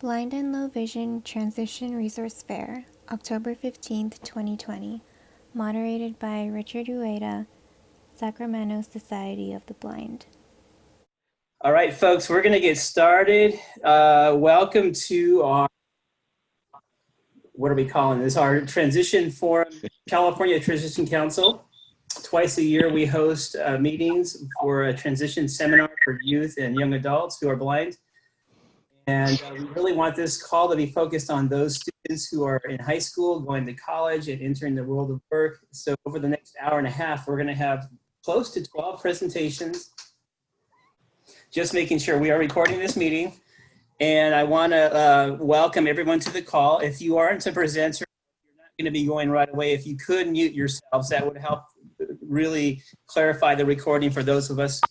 Blind and Low Vision Transition Resource Fair, October 15th, 2020. Moderated by Richard Ueda, Sacramento Society of the Blind. All right, folks, we're going to get started. Welcome to our, what are we calling this? Our Transition Forum, California Transition Council. Twice a year, we host meetings for a transition seminar for youth and young adults who are blind. And we really want this call to be focused on those students who are in high school, going to college, and entering the world of work. So over the next hour and a half, we're going to have close to 12 presentations. Just making sure we are recording this meeting. And I want to welcome everyone to the call. If you aren't a presenter, you're not going to be going right away. If you could mute yourselves, that would help really clarify the recording for those of us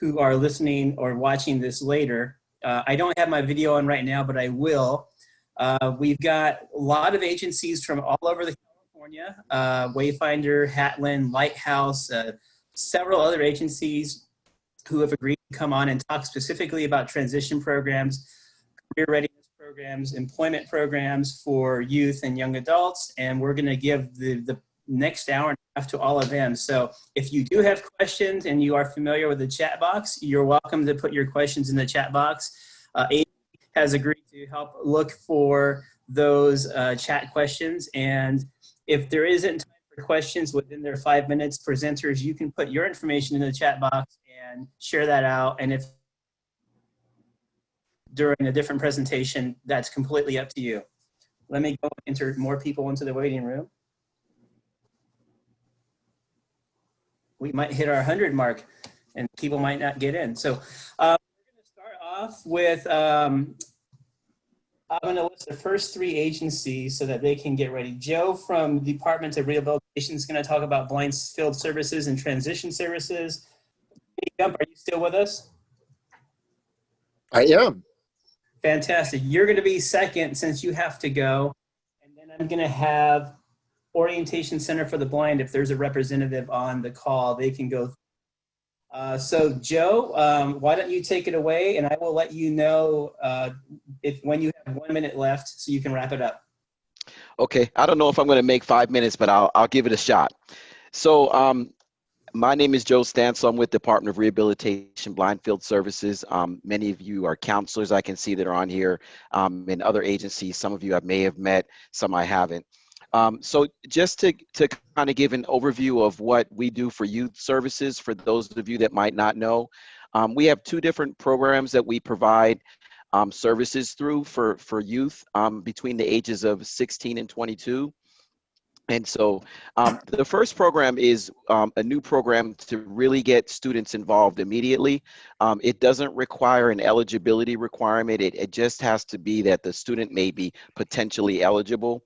who are listening or watching this later. I don't have my video on right now, but I will. We've got a lot of agencies from all over the California, Wayfinder, Hatland, Lighthouse, several other agencies who have agreed to come on and talk specifically about transition programs, career readiness programs, employment programs for youth and young adults. And we're going to give the next hour and a half to all of them. So if you do have questions and you are familiar with the chat box, you're welcome to put your questions in the chat box. Amy has agreed to help look for those chat questions. And if there isn't time for questions within their 5 minutes, presenters, you can put your information in the chat box and share that out. And if during a different presentation, that's completely up to you. Let me go enter more people into the waiting room. We might hit our 100 mark and people might not get in. So we're going to start off with, I'm going to list the first three agencies so that they can get ready. Joe from Department of Rehabilitation is going to talk about blind field services and transition services. Jump, are you still with us? I am. Fantastic. You're going to be second since you have to go. And then I'm going to have Orientation Center for the Blind. If there's a representative on the call, they can go. So Joe, why don't you take it away, and I will let you know when you have 1 minute left so you can wrap it up. Okay, I don't know if I'm going to make 5 minutes, but I'll give it a shot. So my name is Joe Stansel. I'm with Department of Rehabilitation Blind Field Services. Many of you are counselors I can see that are on here, in other agencies. Some of you I may have met, some I haven't. So just to kind of give an overview of what we do for youth services, for those of you that might not know, we have two different programs that we provide services through for youth between the ages of 16 and 22. And so the first program is a new program to really get students involved immediately. It doesn't require an eligibility requirement. It just has to be that the student may be potentially eligible.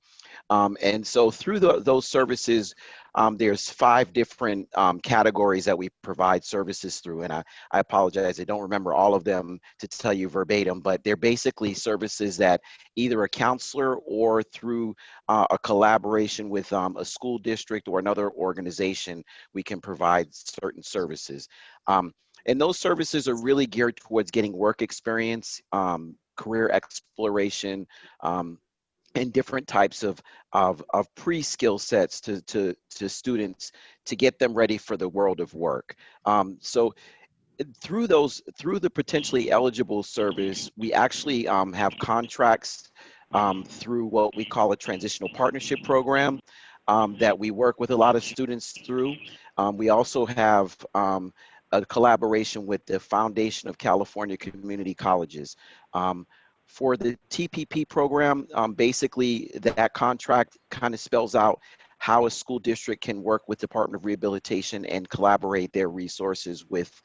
And so through those services, there's 5 different categories that we provide services through. And I apologize, I don't remember all of them to tell you verbatim, but they're basically services that either a counselor or through a collaboration with a school district or another organization, we can provide certain services. And those services are really geared towards getting work experience, career exploration, and different types of pre-skill sets to students to get them ready for the world of work. So through the potentially eligible service, we actually have contracts through what we call a transitional partnership program that we work with a lot of students through. We also have a collaboration with the Foundation of California Community Colleges. For the TPP program, basically that contract kind of spells out how a school district can work with Department of Rehabilitation and collaborate their resources with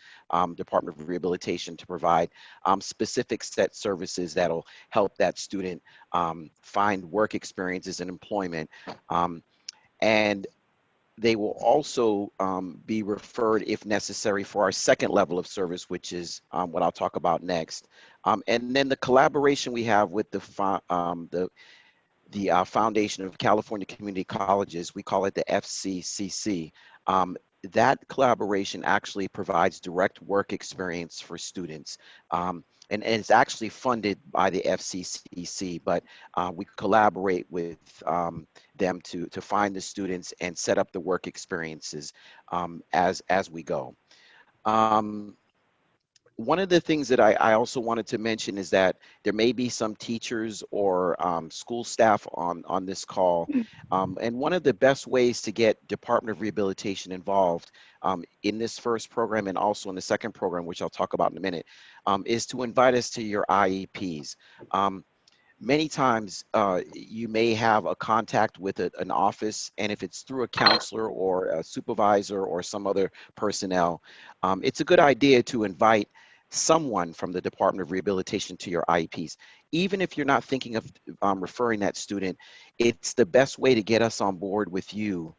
Department of Rehabilitation to provide specific set services that'll help that student find work experiences and employment. And they will also be referred, if necessary, for our second level of service, which is what I'll talk about next. And then the collaboration we have with the Foundation of California Community Colleges, we call it the FCCC. That collaboration actually provides direct work experience for students. and it's actually funded by the FCCC, but we collaborate with them to find the students and set up the work experiences as we go. One of the things that I also wanted to mention is that there may be some teachers or school staff on this call. And one of the best ways to get Department of Rehabilitation involved in this first program and also in the second program, which I'll talk about in a minute, is to invite us to your IEPs. Many times you may have a contact with an office, and if it's through a counselor or a supervisor or some other personnel, it's a good idea to invite someone from the Department of Rehabilitation to your IEPs. Even if you're not thinking of referring that student, it's the best way to get us on board with you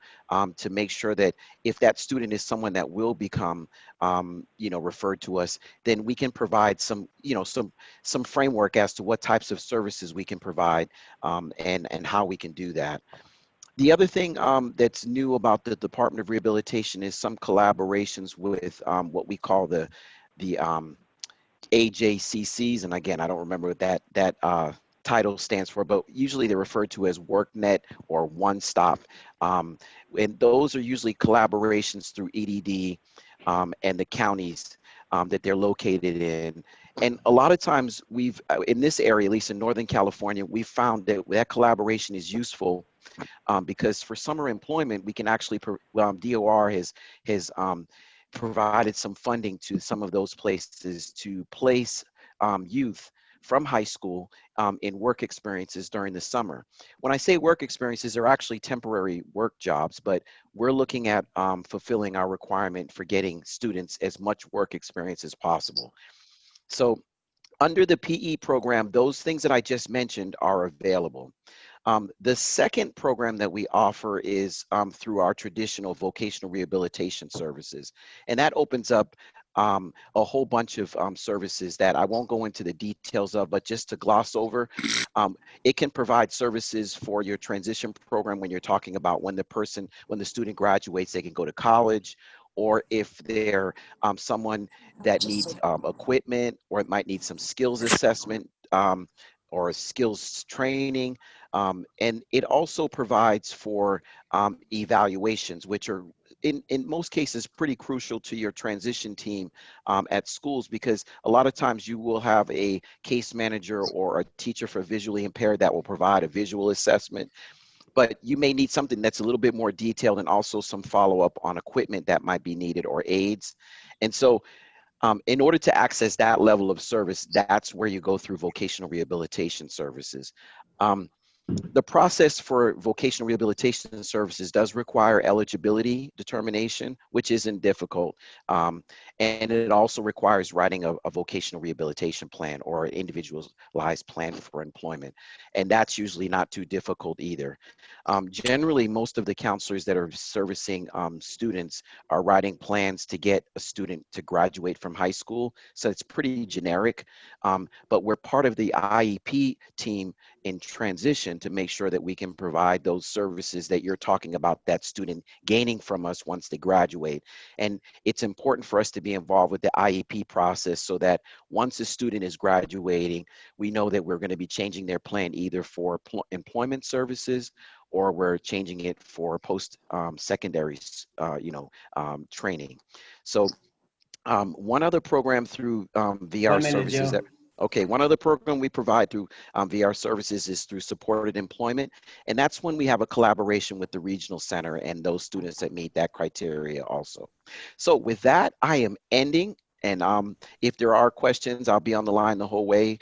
to make sure that if that student is someone that will become, referred to us, then we can provide some framework as to what types of services we can provide and how we can do that. The other thing that's new about the Department of Rehabilitation is some collaborations with what we call the AJCCs, and again, I don't remember what that title stands for, but usually they're referred to as WorkNet or One Stop, and those are usually collaborations through EDD and the counties that they're located in. And a lot of times we've, in this area, at least in Northern California, we've found that collaboration is useful because for summer employment, we can actually, DOR has provided some funding to some of those places to place youth from high school in work experiences during the summer. When I say work experiences, they're actually temporary work jobs, but we're looking at fulfilling our requirement for getting students as much work experience as possible. So under the PE program, those things that I just mentioned are available. The second program that we offer is through our traditional vocational rehabilitation services. And that opens up a whole bunch of services that I won't go into the details of, but just to gloss over, it can provide services for your transition program when you're talking about when the student graduates, they can go to college, or if they're someone that needs equipment, or it might need some skills assessment or skills training. And it also provides for evaluations, which are in most cases pretty crucial to your transition team at schools, because a lot of times you will have a case manager or a teacher for visually impaired that will provide a visual assessment, but you may need something that's a little bit more detailed and also some follow-up on equipment that might be needed or aids. And so in order to access that level of service, that's where you go through vocational rehabilitation services. The process for vocational rehabilitation services does require eligibility determination, which isn't difficult. And it also requires writing a vocational rehabilitation plan or an individualized plan for employment. And that's usually not too difficult either. Generally, most of the counselors that are servicing students are writing plans to get a student to graduate from high school. So it's pretty generic, but we're part of the IEP team in transition to make sure that we can provide those services that you're talking about that student gaining from us once they graduate. And it's important for us to be involved with the IEP process so that once a student is graduating, we know that we're going to be changing their plan either for employment services, or we're changing it for post-secondary training. So one other program through VR services that one other program we provide through VR services is through supported employment. And that's when we have a collaboration with the regional center and those students that meet that criteria also. So with that, I am ending. And if there are questions, I'll be on the line the whole way.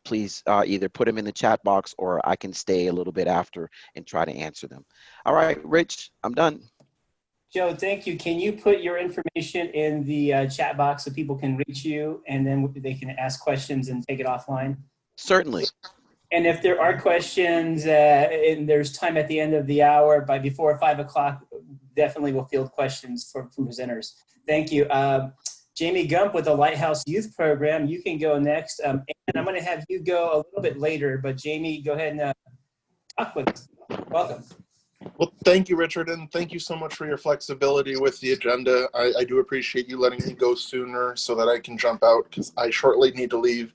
Please either put them in the chat box or I can stay a little bit after and try to answer them. All right, Rich, I'm done. Joe, thank you. Can you put your information in the chat box so people can reach you and then they can ask questions and take it offline? Certainly. And if there are questions and there's time at the end of the hour, before 5 o'clock, definitely we'll field questions from presenters. Thank you. Jamie Gump with the Lighthouse Youth Program, you can go next. And I'm going to have you go a little bit later, but Jamie, go ahead and talk with us. Welcome. Well, thank you, Richard, and thank you so much for your flexibility with the agenda. I do appreciate you letting me go sooner so that I can jump out, because I shortly need to leave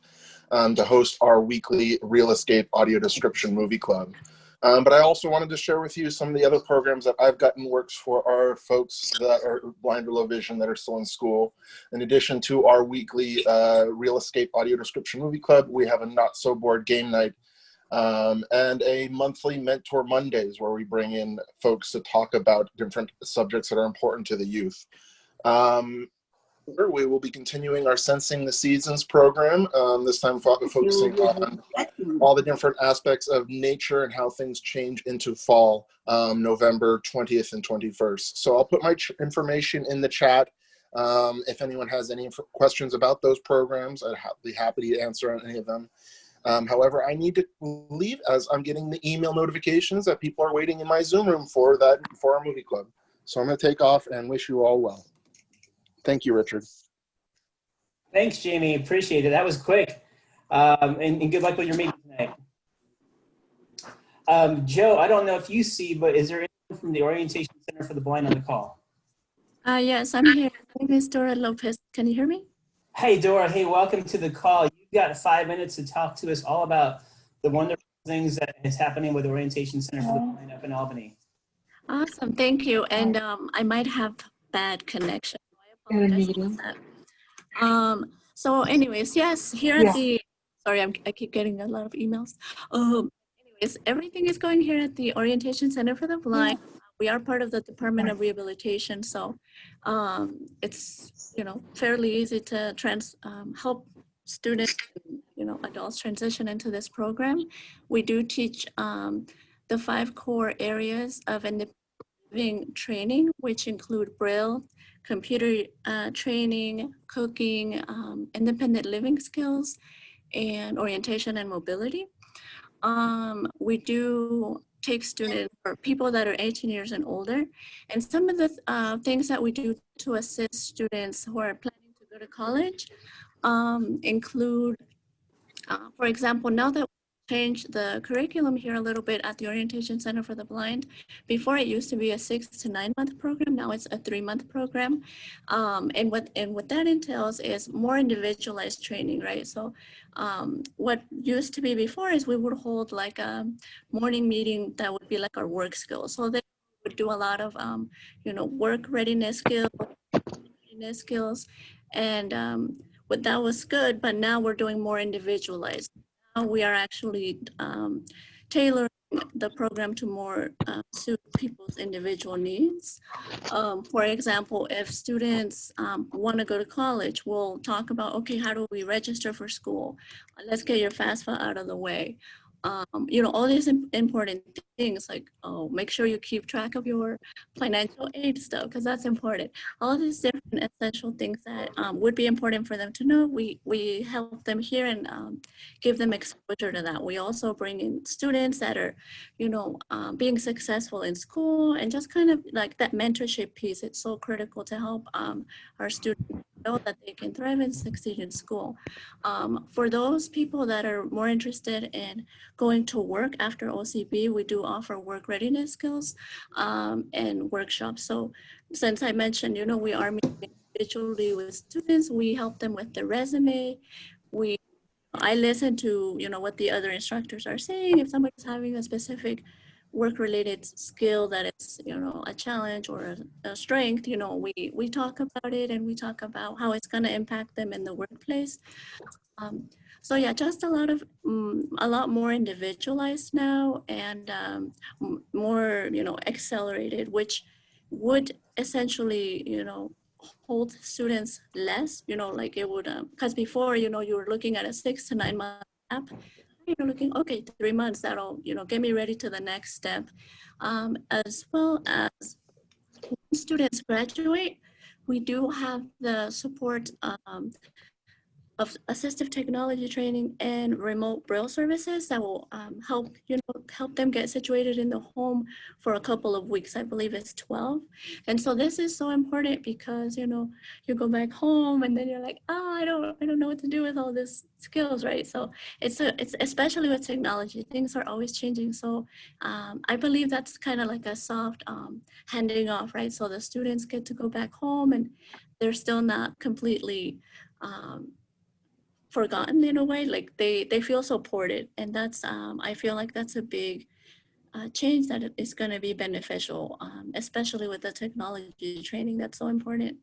to host our weekly Real Escape Audio Description Movie Club. But I also wanted to share with you some of the other programs that I've got in works for our folks that are blind or low vision that are still in school. In addition to our weekly Real Escape Audio Description Movie Club, we have a Not So Bored game night and a monthly Mentor Mondays, where we bring in folks to talk about different subjects that are important to the youth. We will be continuing our Sensing the Seasons program, this time focusing on all the different aspects of nature and how things change into fall, November 20th and 21st. So I'll put my information in the chat. If anyone has any questions about those programs, I'd be happy to answer on any of them. However, I need to leave as I'm getting the email notifications that people are waiting in my Zoom room for our movie club. So I'm going to take off and wish you all well. Thank you, Richard. Thanks, Jamie. Appreciate it. That was quick. And good luck with your meeting tonight. Joe, I don't know if you see, but is there anyone from the Orientation Center for the Blind on the call? Yes, I'm here. My name is Dora Lopez. Can you hear me? Hey, Dora. Hey, welcome to the call. You've got 5 minutes to talk to us all about the wonderful things that is happening with the Orientation Center for the Blind up in Albany. Awesome. Thank you. And I might have bad connection. I apologize about that. So anyways, yes, here at the, sorry, I keep getting a lot of emails. Anyways, everything is going here at the Orientation Center for the Blind. We are part of the Department of Rehabilitation, so it's, you know, fairly easy to help students, you know, adults transition into this program. We do teach the 5 core areas of independent living training, which include Braille, computer training, cooking, independent living skills, and orientation and mobility. We do take students or people that are 18 years and older. And some of the things that we do to assist students who are planning to go to college include, for example, now that change the curriculum here a little bit at the Orientation Center for the Blind. Before it used to be a 6 to 9 month program. Now it's a 3-month program. And what that entails is more individualized training, right? So what used to be before is we would hold like a morning meeting that would be like our work skills. So they would do a lot of, you know, work readiness skills. And what that was good, but now we're doing more individualized. We are actually tailoring the program to more suit people's individual needs. For example, if students want to go to college, we'll talk about, okay, how do we register for school? Let's get your FAFSA out of the way. You know, all these important things, like, oh, make sure you keep track of your financial aid stuff, because that's important. All these different essential things that would be important for them to know, we help them here and give them exposure to that. We also bring in students that are, you know, being successful in school, and just kind of like that mentorship piece. It's so critical to help our students know that they can thrive and succeed in school. For those people that are more interested in going to work after OCB, we do offer work readiness skills and workshops. So since I mentioned, you know, we are meeting individually with students, we help them with their resume. I listen to, you know, what the other instructors are saying. If somebody's having a specific work-related skill that is, you know, a challenge or a strength, you know, we talk about it, and we talk about how it's going to impact them in the workplace. So yeah, just a lot more individualized now, and more, you know, accelerated, which would essentially, you know, hold students less, you know, like it would, because before, you know, you were looking at a 6 to 9 month app. You're looking, okay, 3 months, that'll, you know, get me ready to the next step. As well as when students graduate, we do have the support of assistive technology training and remote braille services that will help them get situated in the home for a couple of weeks. I believe it's 12. And so this is so important because you go back home and then you're like, oh, I don't know what to do with all these skills, right? So it's especially with technology, things are always changing. So I believe that's kind of like a soft handing off, right? So the students get to go back home and they're still not completely forgotten in a way. Like they feel supported, and that's I feel like that's a big change that is going to be beneficial, especially with the technology training that's so important.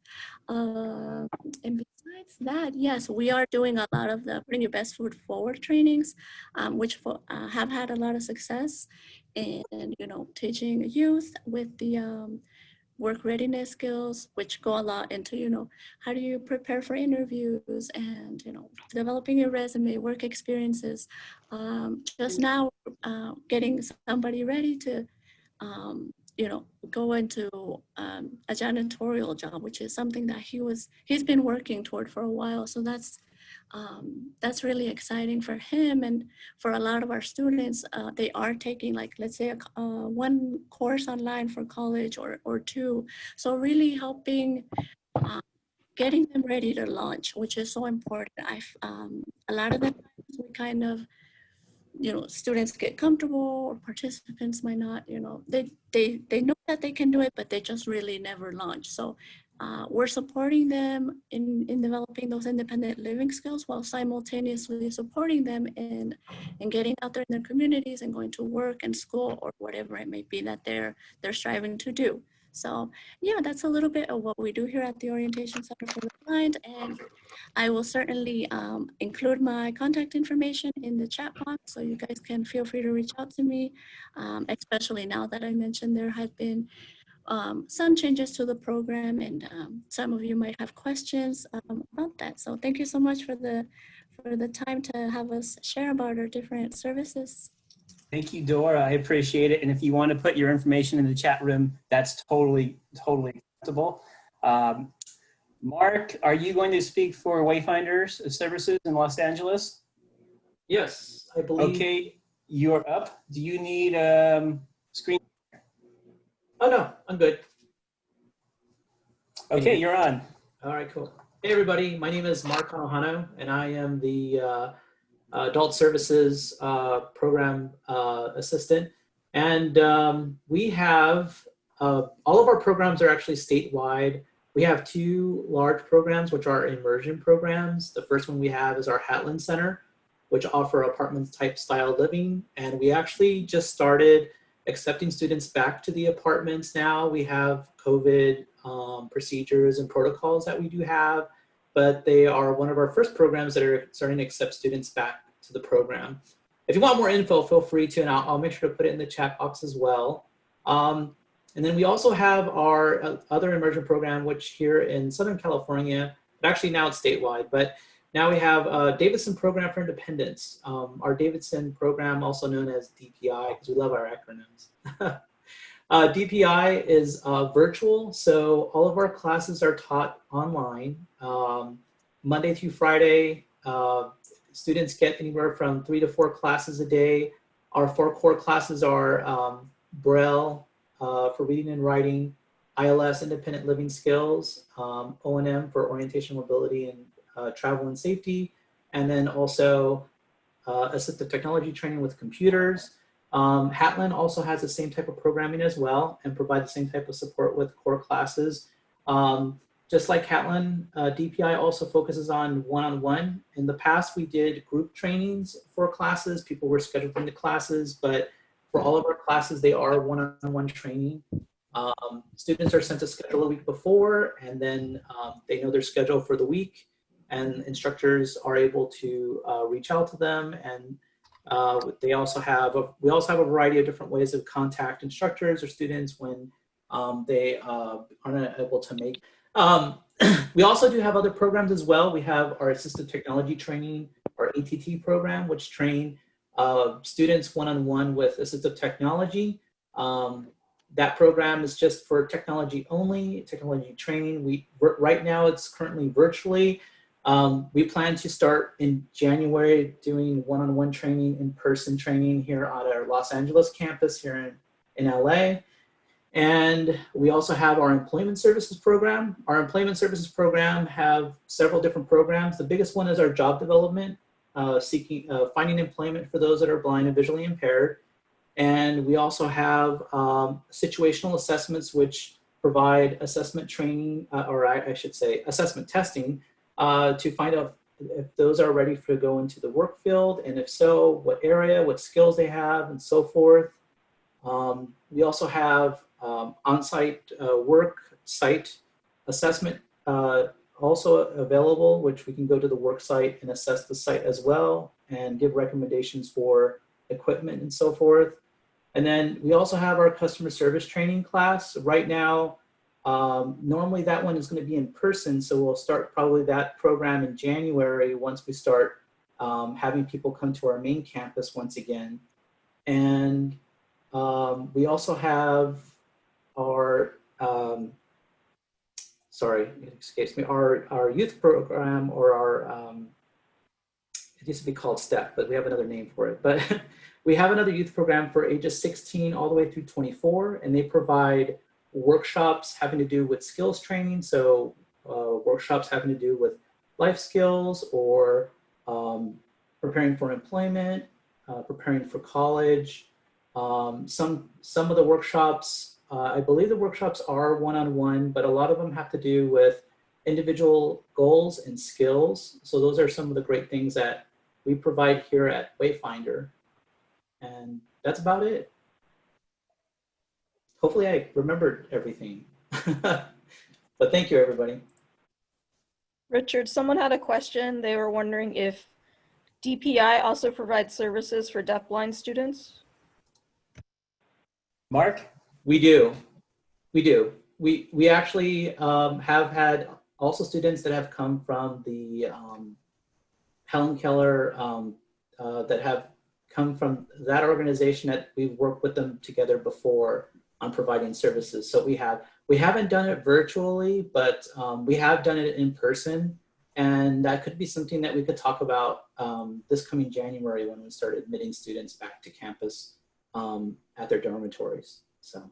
And besides that, yes, we are doing a lot of the Putting Your Best Foot Forward trainings, which have had a lot of success, and teaching youth with the work readiness skills, which go a lot into, how do you prepare for interviews and, developing your resume, work experiences. Just now, getting somebody ready to, go into a janitorial job, which is something that he's been working toward for a while. So that's really exciting for him and for a lot of our students. They are taking, like, let's say one course online for college or two. So really helping getting them ready to launch, which is so important. A lot of the times we kind of, students get comfortable or participants might not, they know that they can do it, but they just really never launch. So we're supporting them in developing those independent living skills while simultaneously supporting them in getting out there in their communities and going to work and school or whatever it may be that they're striving to do. So yeah, that's a little bit of what we do here at the Orientation Center for the Blind. And I will certainly include my contact information in the chat box, so you guys can feel free to reach out to me, especially now that I mentioned there have been some changes to the program, and some of you might have questions about that. So thank you so much for the time to have us share about our different services. Thank you, Dora. I appreciate it. And if you want to put your information in the chat room, that's totally acceptable. Mark, are you going to speak for Wayfinders Services in Los Angeles? Yes, I believe. Okay, you're up. Do you need screen? Oh, no, I'm good. Okay, you're on. All right, cool. Hey, everybody. My name is Mark Hanohano, and I am the Adult Services Program Assistant. And we have, all of our programs are actually statewide. We have two large programs, which are immersion programs. The first one we have is our Hatland Center, which offer apartment type style living. And we actually just started accepting students back to the apartments now. We have COVID procedures and protocols that we do have, but they are one of our first programs that are starting to accept students back to the program. If you want more info, feel free to, and I'll make sure to put it in the chat box as well. And then we also have our other immersion program, which here in Southern California, but actually now it's statewide, but now we have Davidson Program for Independence. Our Davidson program, also known as DPI, because we love our acronyms. DPI is virtual, so all of our classes are taught online. Monday through Friday, students get anywhere from 3 to 4 classes a day. Our 4 core classes are Braille for reading and writing, ILS, independent living skills, O&M for orientation, mobility, and travel and safety, and then also assistive technology training with computers. Hatland also has the same type of programming as well and provide the same type of support with core classes. Just like Hatland, DPI also focuses on one-on-one. In the past, we did group trainings for classes. People were scheduled into classes, but for all of our classes, they are one-on-one training. Students are sent a schedule a week before, and then they know their schedule for the week, and instructors are able to reach out to them. And we also have a variety of different ways of contact instructors or students when they aren't able to make. We also do have other programs as well. We have our assistive technology training, our ATT program, which train students one-on-one with assistive technology. That program is just for technology only, technology training. Right now it's currently virtually. We plan to start in January doing one-on-one training, in-person training here at our Los Angeles campus here in LA. And we also have our employment services program. Our employment services program have several different programs. The biggest one is our job development, finding employment for those that are blind and visually impaired. And we also have situational assessments, which provide assessment training, or I should say assessment testing, to find out if those are ready to go into the work field, and if so, what area, what skills they have, and so forth. We also have on-site work site assessment also available, which we can go to the work site and assess the site as well and give recommendations for equipment and so forth. And then we also have our customer service training class. Right now, normally that one is going to be in person, so we'll start probably that program in January once we start having people come to our main campus once again. And we also have our, sorry, it escapes me, our youth program, or our, it used to be called STEP, but we have another name for it. But we have another youth program for ages 16 all the way through 24, and they provide workshops having to do with skills training. So workshops having to do with life skills, or preparing for employment, preparing for college. Some of the workshops, I believe the workshops are one-on-one, but a lot of them have to do with individual goals and skills. So those are some of the great things that we provide here at Wayfinder. And that's about it. Hopefully I remembered everything. But thank you, everybody. Richard, someone had a question. They were wondering if DPI also provides services for deafblind students. Mark? We do. We actually have had also students that have come from the Helen Keller, that have come from that organization, that we've worked with them together before on providing services. So we haven't done it virtually, but we have done it in person. And that could be something that we could talk about this coming January when we start admitting students back to campus at their dormitories. So.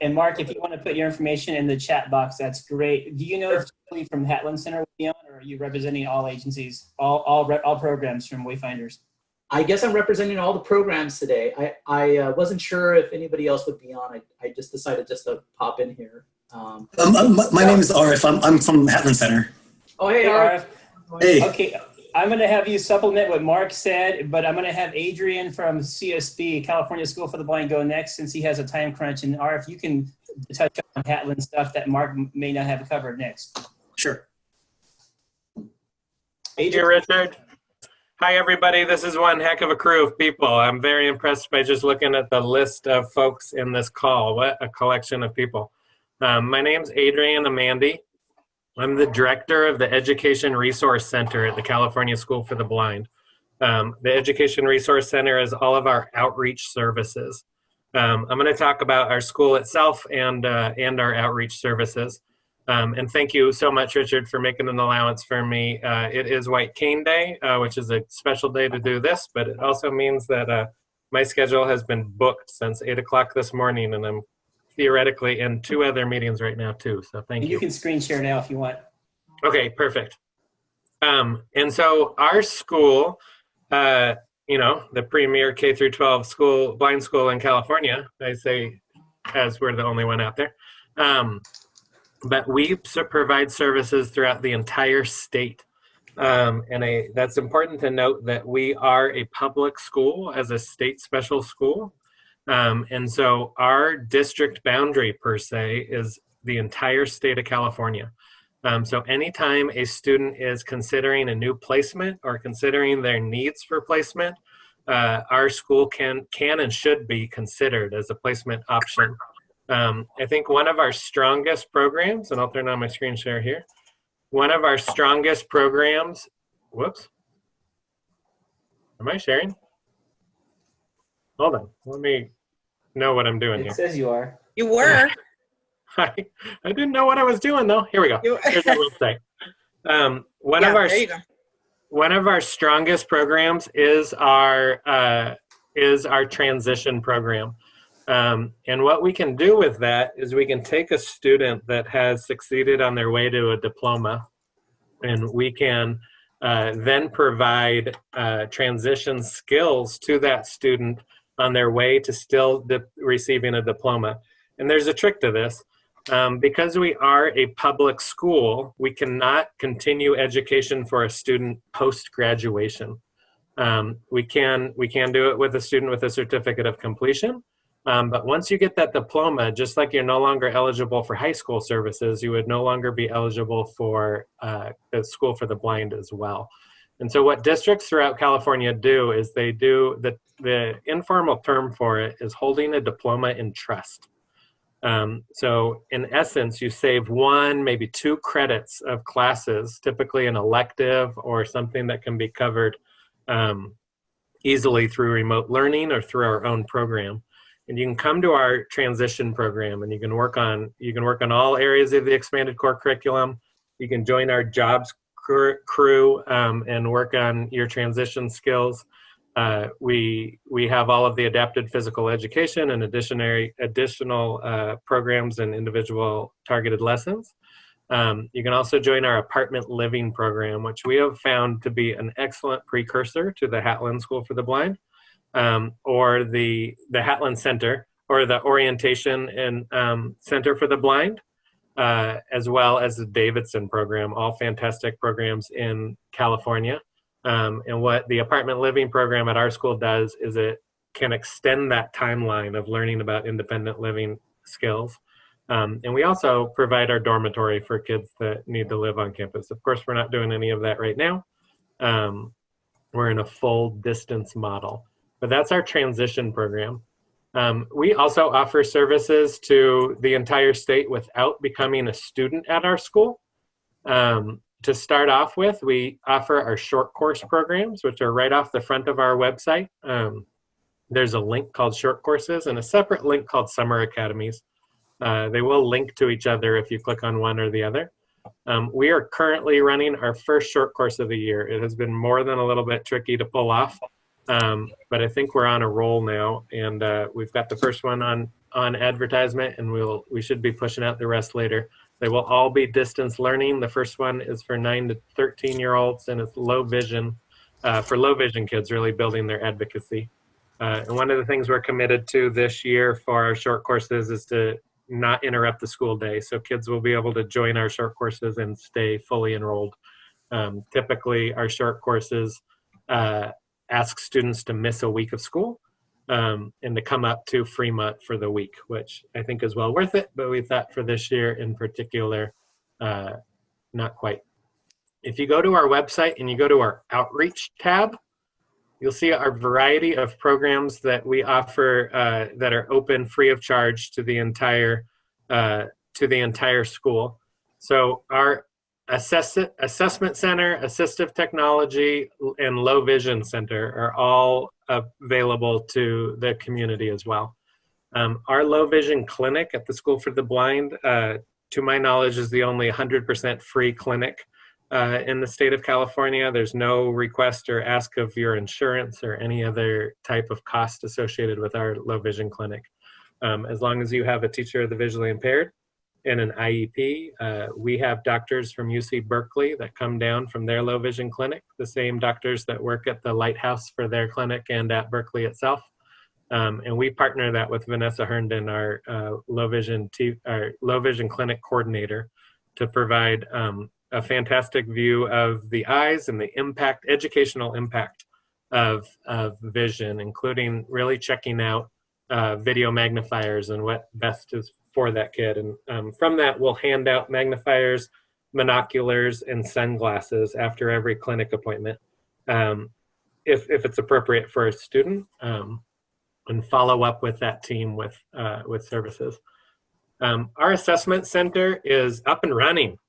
And Mark, if you want to put your information in the chat box, that's great. Do you know if somebody from Hatland Center will be on, or are you representing all agencies, all programs from Wayfinders? I guess I'm representing all the programs today. I wasn't sure if anybody else would be on. I just decided just to pop in here. My name is Arif. I'm from Hatland Center. Oh, hey, Arif. Hey. Okay, I'm going to have you supplement what Mark said, but I'm going to have Adrian from CSB, California School for the Blind, go next, since he has a time crunch. And Arif, you can touch on Hatland stuff that Mark may not have covered next. Sure. Thank you, Richard. Hi, everybody. This is one heck of a crew of people. I'm very impressed by just looking at the list of folks in this call. What a collection of people. My name's Adrian Amandi. I'm the director of the Education Resource Center at the California School for the Blind. The Education Resource Center is all of our outreach services. I'm going to talk about our school itself and our outreach services. And thank you so much, Richard, for making an allowance for me. It is White Cane Day, which is a special day to do this, but it also means that my schedule has been booked since 8 o'clock this morning, and I'm theoretically in 2 other meetings right now too, so thank you. You can screen share now if you want. Okay, perfect. And so our school, you know, the premier K through 12 school, blind school in California, I say as we're the only one out there, but we provide services throughout the entire state. And that's important to note that we are a public school as a state special school. And so our district boundary per se is the entire state of California. So anytime a student is considering a new placement or considering their needs for placement, our school can and should be considered as a placement option. I think one of our strongest programs, and I'll turn on my screen share here. One of our strongest programs, whoops. Am I sharing? Hold on, let me know what I'm doing here. It says you are. You were. I didn't know what I was doing though. Here we go. Here's our website. One Yeah, there you go. of our strongest programs is our transition program. And what we can do with that is we can take a student that has succeeded on their way to a diploma, and we can then provide transition skills to that student on their way to still receiving a diploma. And there's a trick to this. Because we are a public school, we cannot continue education for a student post-graduation. We can do it with a student with a certificate of completion. But once you get that diploma, just like you're no longer eligible for high school services, you would no longer be eligible for the School for the Blind as well. And so what districts throughout California do is they do, the informal term for it is holding a diploma in trust. So in essence, you save 1, maybe 2 credits of classes, typically an elective or something that can be covered easily through remote learning or through our own program. And you can come to our transition program and you can work on all areas of the expanded core curriculum. You can join our jobs crew and work on your transition skills. We have all of the adapted physical education and additional programs and individual targeted lessons. You can also join our apartment living program, which we have found to be an excellent precursor to the Hatlen School for the Blind, or the Hatlen Center, or the Orientation and Center for the Blind, as well as the Davidson program, all fantastic programs in California. And what the apartment living program at our school does is it can extend that timeline of learning about independent living skills. And we also provide our dormitory for kids that need to live on campus. Of course, we're not doing any of that right now. We're in a full distance model, but that's our transition program. We also offer services to the entire state without becoming a student at our school. To start off with, we offer our short course programs, which are right off the front of our website. There's a link called Short Courses and a separate link called Summer Academies. They will link to each other if you click on one or the other. We are currently running our first short course of the year. It has been more than a little bit tricky to pull off, but I think we're on a roll now, and we've got the first one on advertisement, and we should be pushing out the rest later. They will all be distance learning. The first one is for 9 to 13-year-olds, and it's low vision, for low vision kids, really building their advocacy. And one of the things we're committed to this year for our short courses is to not interrupt the school day. So kids will be able to join our short courses and stay fully enrolled. Typically, our short courses ask students to miss a week of school and to come up to Fremont for the week, which I think is well worth it, but we thought for this year in particular, not quite. If you go to our website and you go to our outreach tab, you'll see our variety of programs that we offer that are open free of charge to the entire school. So our assessment center, assistive technology, and low vision center are all available to the community as well. Our low vision clinic at the School for the Blind, to my knowledge, is the only 100% free clinic in the state of California. There's no request or ask of your insurance or any other type of cost associated with our low vision clinic. As long as you have a teacher of the visually impaired and an IEP, we have doctors from UC Berkeley that come down from their low vision clinic, the same doctors that work at the Lighthouse for their clinic and at Berkeley itself. And we partner that with Vanessa Herndon, our low vision clinic coordinator, to provide a fantastic view of the eyes and the educational impact of vision, including really checking out video magnifiers and what best is for that kid. And from that, we'll hand out magnifiers, monoculars, and sunglasses after every clinic appointment, if it's appropriate for a student, and follow up with that team with services. Our assessment center is up and running.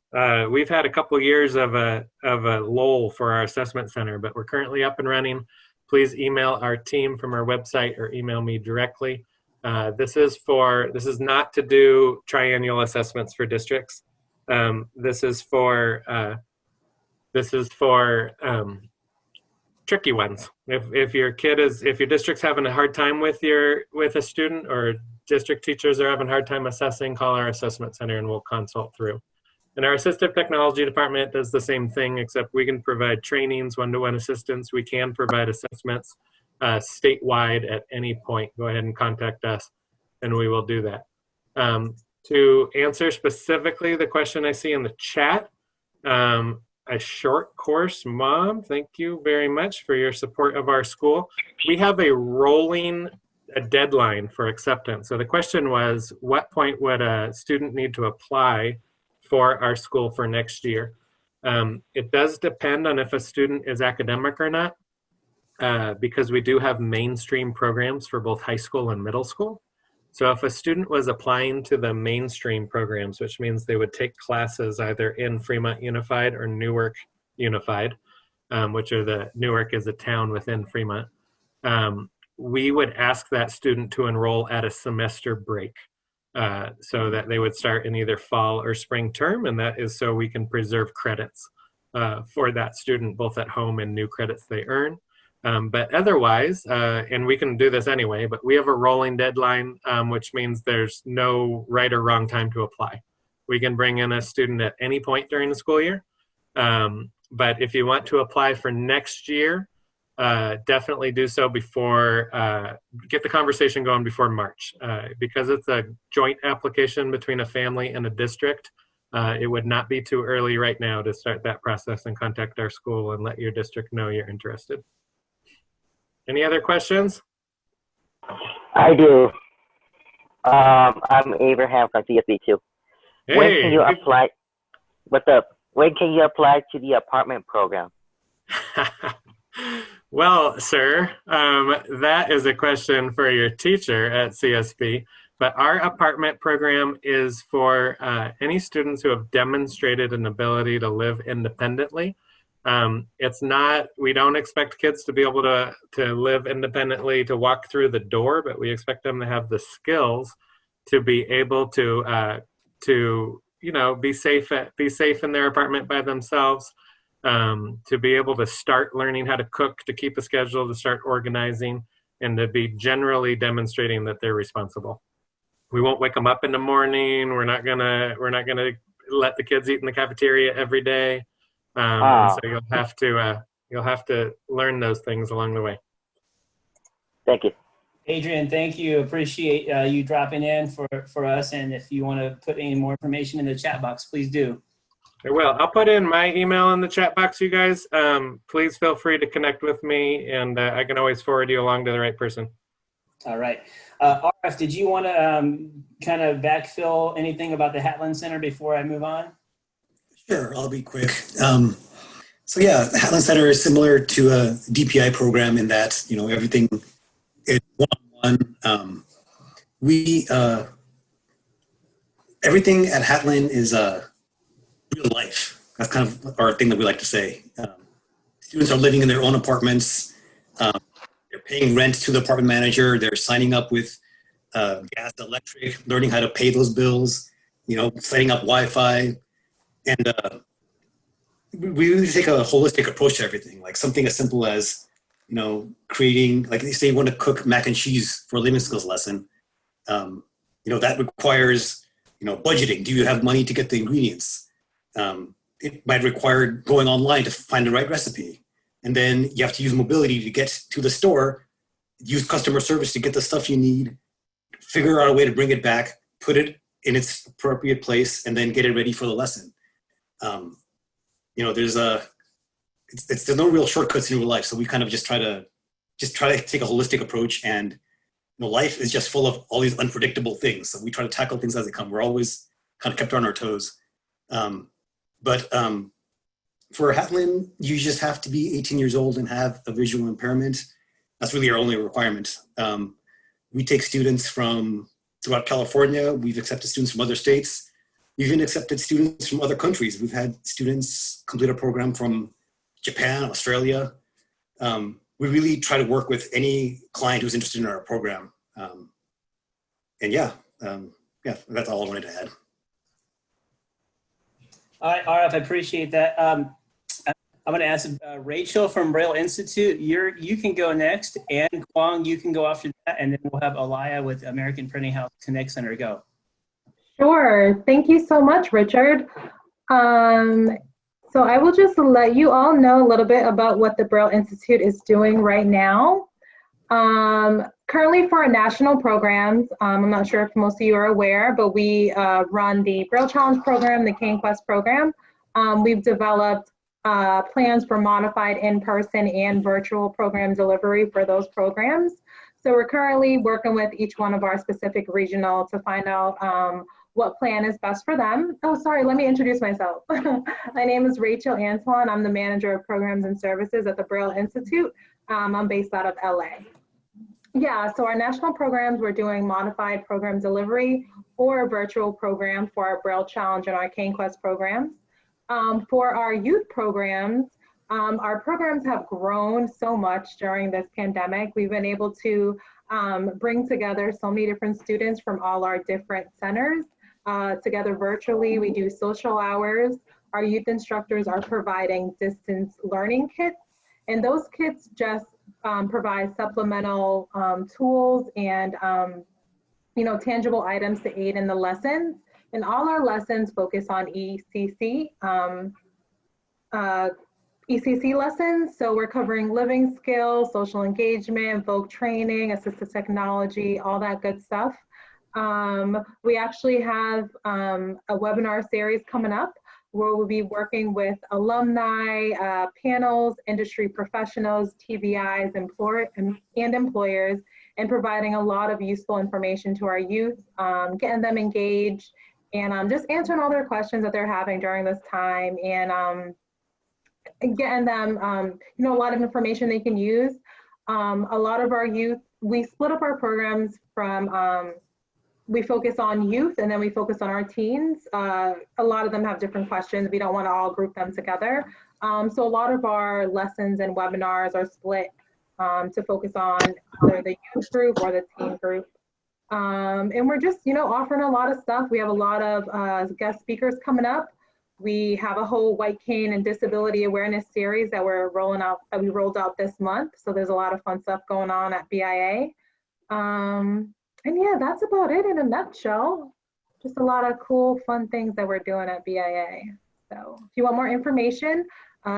We've had a couple years of a lull for our assessment center, but we're currently up and running. Please email our team from our website or email me directly. This is not to do triennial assessments for districts. This is for This is for tricky ones. If your district's having a hard time with a student, or district teachers are having a hard time assessing, call our assessment center and we'll consult through. And our assistive technology department does the same thing, except we can provide trainings, one-to-one assistance. We can provide assessments statewide at any point. Go ahead and contact us and we will do that. To answer specifically the question I see in the chat, a short course, Mom, thank you very much for your support of our school. We have a rolling deadline for acceptance. So the question was, what point would a student need to apply for our school for next year? It does depend on if a student is academic or not, because we do have mainstream programs for both high school and middle school. So if a student was applying to the mainstream programs, which means they would take classes either in Fremont Unified or Newark Unified, which are Newark is a town within Fremont, we would ask that student to enroll at a semester break, so that they would start in either fall or spring term, and that is so we can preserve credits for that student, both at home and new credits they earn. But otherwise, and we can do this anyway, but we have a rolling deadline, which means there's no right or wrong time to apply. We can bring in a student at any point during the school year. But if you want to apply for next year, definitely do so before, get the conversation going before March. Because it's a joint application between a family and a district, it would not be too early right now to start that process and contact our school and let your district know you're interested. Any other questions? I do. I'm Abraham from CSB too. Hey, when can you apply? What's up? When can you apply to the apartment program? Well, sir, that is a question for your teacher at CSB. But our apartment program is for any students who have demonstrated an ability to live independently. It's not, we don't expect kids to be able to live independently, to walk through the door, but we expect them to have the skills to be able to you know, be safe in their apartment by themselves, to be able to start learning how to cook, to keep a schedule, to start organizing, and to be generally demonstrating that they're responsible. We won't wake them up in the morning. We're not gonna let the kids eat in the cafeteria every day. So you'll have to learn those things along the way. Thank you. Adrian, thank you. Appreciate you dropping in for us. And if you want to put any more information in the chat box, please do. I will. I'll put in my email in the chat box, you guys. Please feel free to connect with me, and I can always forward you along to the right person. All right. RF, did you want to kind of backfill anything about the Hatlen Center before I move on? Sure, I'll be quick. So yeah, the Hatlen Center is similar to a DPI program in that, you know, everything is one-on-one. Everything at Hatlen is real life. That's kind of our thing that we like to say. Students are living in their own apartments. They're paying rent to the apartment manager. They're signing up with gas, electric, learning how to pay those bills, you know, setting up Wi-Fi. And we really take a holistic approach to everything, like something as simple as, you know, creating, like say you want to cook mac and cheese for a living skills lesson. You know, that requires, you know, budgeting. Do you have money to get the ingredients? It might require going online to find the right recipe. And then you have to use mobility to get to the store, use customer service to get the stuff you need, figure out a way to bring it back, put it in its appropriate place, and then get it ready for the lesson. You know, there's no real shortcuts in real life. So we kind of just try to take a holistic approach, and, you know, life is just full of all these unpredictable things. So we try to tackle things as they come. We're always kind of kept on our toes. But for Hatlen, you just have to be 18 years old and have a visual impairment. That's really our only requirement. We take students from throughout California. We've accepted students from other states. We've even accepted students from other countries. We've had students complete a program from Japan, Australia. We really try to work with any client who's interested in our program. And yeah, that's all I wanted to add. All right, RF, I appreciate that. I'm going to ask Rachel from Braille Institute. You can go next, and Kwong, you can go after that, and then we'll have Alaya with American Printing House Connect Center go. Sure. Thank you so much, Richard. So I will just let you all know a little bit about what the Braille Institute is doing right now. Currently for our national programs, I'm not sure if most of you are aware, but we run the Braille Challenge program, the Cane Quest program. We've developed plans for modified in-person and virtual program delivery for those programs. So we're currently working with each one of our specific regional to find out what plan is best for them. Oh, sorry, let me introduce myself. My name is Rachel Antoine. I'm the manager of programs and services at the Braille Institute. I'm based out of LA. Yeah, so our national programs, we're doing modified program delivery or a virtual program for our Braille Challenge and our Cane Quest programs. For our youth programs, our programs have grown so much during this pandemic. We've been able to bring together so many different students from all our different centers together virtually. We do social hours. Our youth instructors are providing distance learning kits, and those kits just provide supplemental tools and tangible items to aid in the lessons. And all our lessons focus on ECC lessons. So we're covering living skills, social engagement, voc training, assistive technology, all that good stuff. We actually have a webinar series coming up where we'll be working with alumni, panels, industry professionals, TBIs, and employers, and providing a lot of useful information to our youth, getting them engaged, and just answering all their questions that they're having during this time, and getting them, a lot of information they can use. A lot of our youth, we split up our programs from, we focus on youth and then we focus on our teens. A lot of them have different questions. We don't want to all group them together. So a lot of our lessons and webinars are split to focus on either the youth group or the teen group. And we're just, offering a lot of stuff. We have a lot of guest speakers coming up. We have a whole White Cane and Disability Awareness series that we're rolling out, that we rolled out this month. So there's a lot of fun stuff going on at BIA. And yeah, that's about it in a nutshell. Just a lot of cool, fun things that we're doing at BIA. So if you want more information,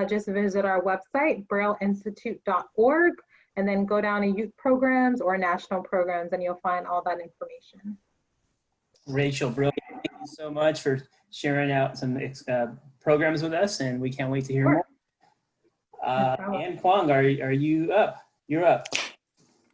just visit our website, brailleinstitute.org, and then go down to youth programs or national programs, and you'll find all that information. Rachel, brilliant. Thank you so much for sharing out some programs with us, and we can't wait to hear more. Ann Kwong, are you up? You're up.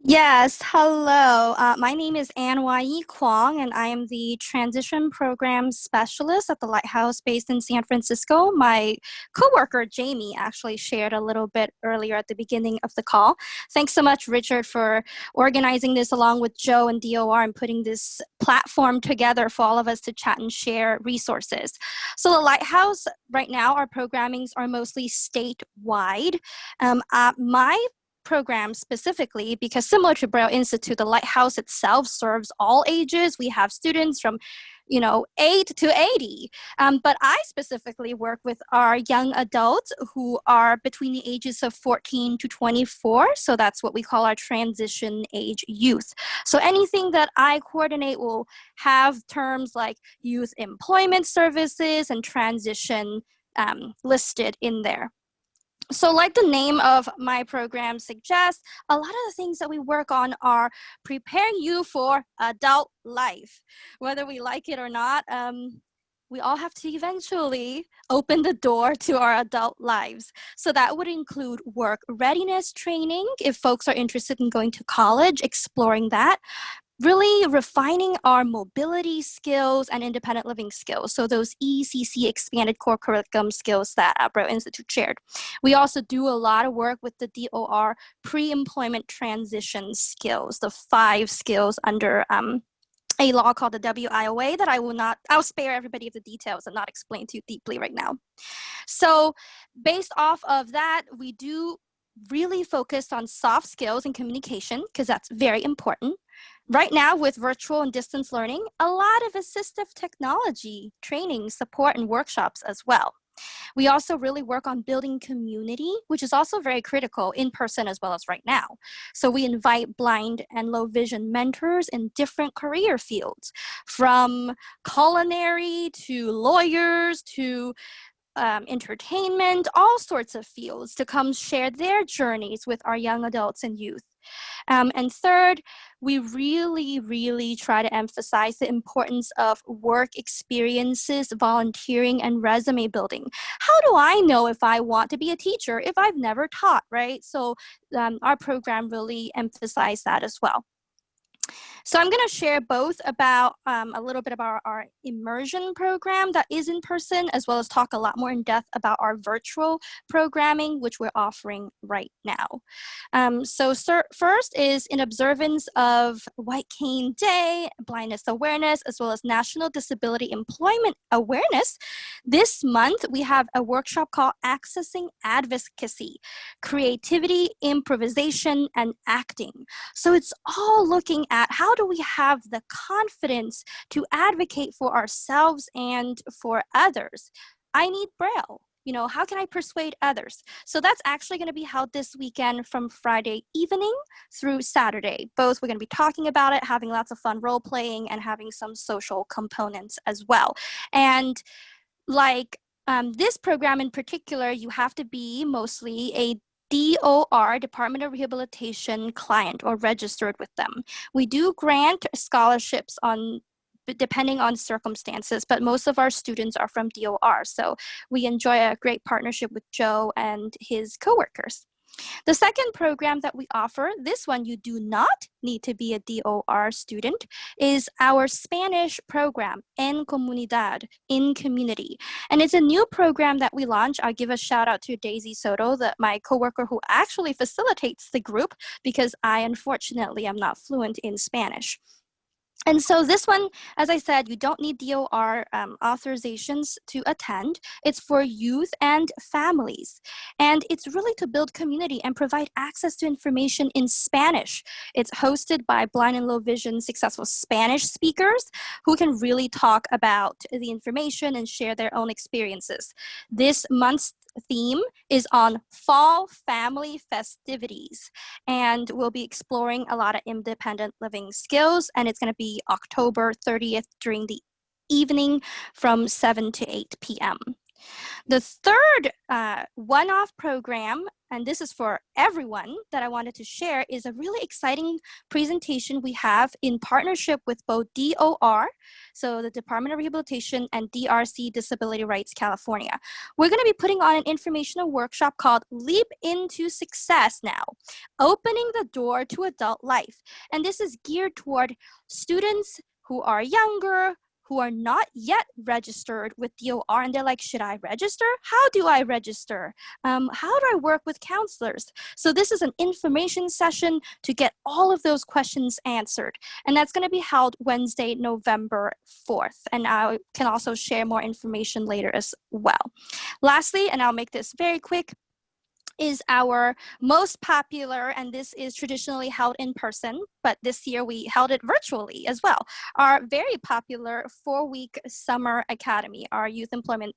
Yes, hello. My name is Ann Y.E. Kwong, and I am the Transition Program Specialist at the Lighthouse based in San Francisco. My coworker, Jamie, actually shared a little bit earlier at the beginning of the call. Thanks so much, Richard, for organizing this along with Joe and DOR and putting this platform together for all of us to chat and share resources. So the Lighthouse, right now, our programmings are mostly statewide. My program specifically, because similar to Braille Institute, the Lighthouse itself serves all ages. We have students from 8 to 80. But I specifically work with our young adults who are between the ages of 14 to 24. So that's what we call our transition age youth. So anything that I coordinate will have terms like youth employment services and transition listed in there. So like the name of my program suggests, a lot of the things that we work on are preparing you for adult life. Whether we like it or not, we all have to eventually open the door to our adult lives. So that would include work readiness training, if folks are interested in going to college, exploring that. Really refining our mobility skills and independent living skills. So those ECC expanded core curriculum skills that Braille Institute shared. We also do a lot of work with the DOR pre-employment transition skills, the 5 skills under a law called the WIOA that I'll spare everybody of the details and not explain too deeply right now. So based off of that, we do really focus on soft skills and communication because that's very important. Right now, with virtual and distance learning, a lot of assistive technology training, support, and workshops as well. We also really work on building community, which is also very critical in person as well as right now. So we invite blind and low vision mentors in different career fields, from culinary to lawyers to entertainment, all sorts of fields, to come share their journeys with our young adults and youth. And third, we really try to emphasize the importance of work experiences, volunteering, and resume building. How do I know if I want to be a teacher if I've never taught, right? So our program really emphasized that as well. So I'm going to share both about a little bit about our immersion program that is in person, as well as talk a lot more in depth about our virtual programming, which we're offering right now. First is in observance of White Cane Day, Blindness Awareness, as well as National Disability Employment Awareness. This month, we have a workshop called Accessing Advocacy, Creativity, Improvisation, and Acting. So it's all looking at how do we have the confidence to advocate for ourselves and for others. I need Braille. You know, how can I persuade others? So that's actually going to be held this weekend from Friday evening through Saturday. Both we're going to be talking about it, having lots of fun role playing, and having some social components as well. And like this program in particular, you have to be mostly a DOR, Department of Rehabilitation client, or registered with them. We do grant scholarships depending on circumstances, but most of our students are from DOR. So we enjoy a great partnership with Joe and his coworkers. The second program that we offer, this one you do not need to be a DOR student, is our Spanish program, En Comunidad, in community. And it's a new program that we launched. I'll give a shout out to Daisy Soto, my coworker who actually facilitates the group, because I unfortunately am not fluent in Spanish. And so this one, as I said, you don't need DOR authorizations to attend. It's for youth and families. And it's really to build community and provide access to information in Spanish. It's hosted by blind and low vision successful Spanish speakers who can really talk about the information and share their own experiences. This month's theme is on fall family festivities, and we'll be exploring a lot of independent living skills, and it's going to be October 30th during the evening from 7 to 8 p.m. The third one-off program, and this is for everyone that I wanted to share, is a really exciting presentation we have in partnership with both DOR, so the Department of Rehabilitation, and DRC Disability Rights California. We're going to be putting on an informational workshop called Leap into Success Now, Opening the Door to Adult Life. And this is geared toward students who are younger, who are not yet registered with DOR, and they're like, should I register? How do I register? How do I work with counselors? So this is an information session to get all of those questions answered. And that's going to be held Wednesday, November 4th. And I can also share more information later as well. Lastly, and I'll make this very quick, is our most popular, and this is traditionally held in person, but this year we held it virtually as well, our very popular 4-week summer academy, our Youth Employment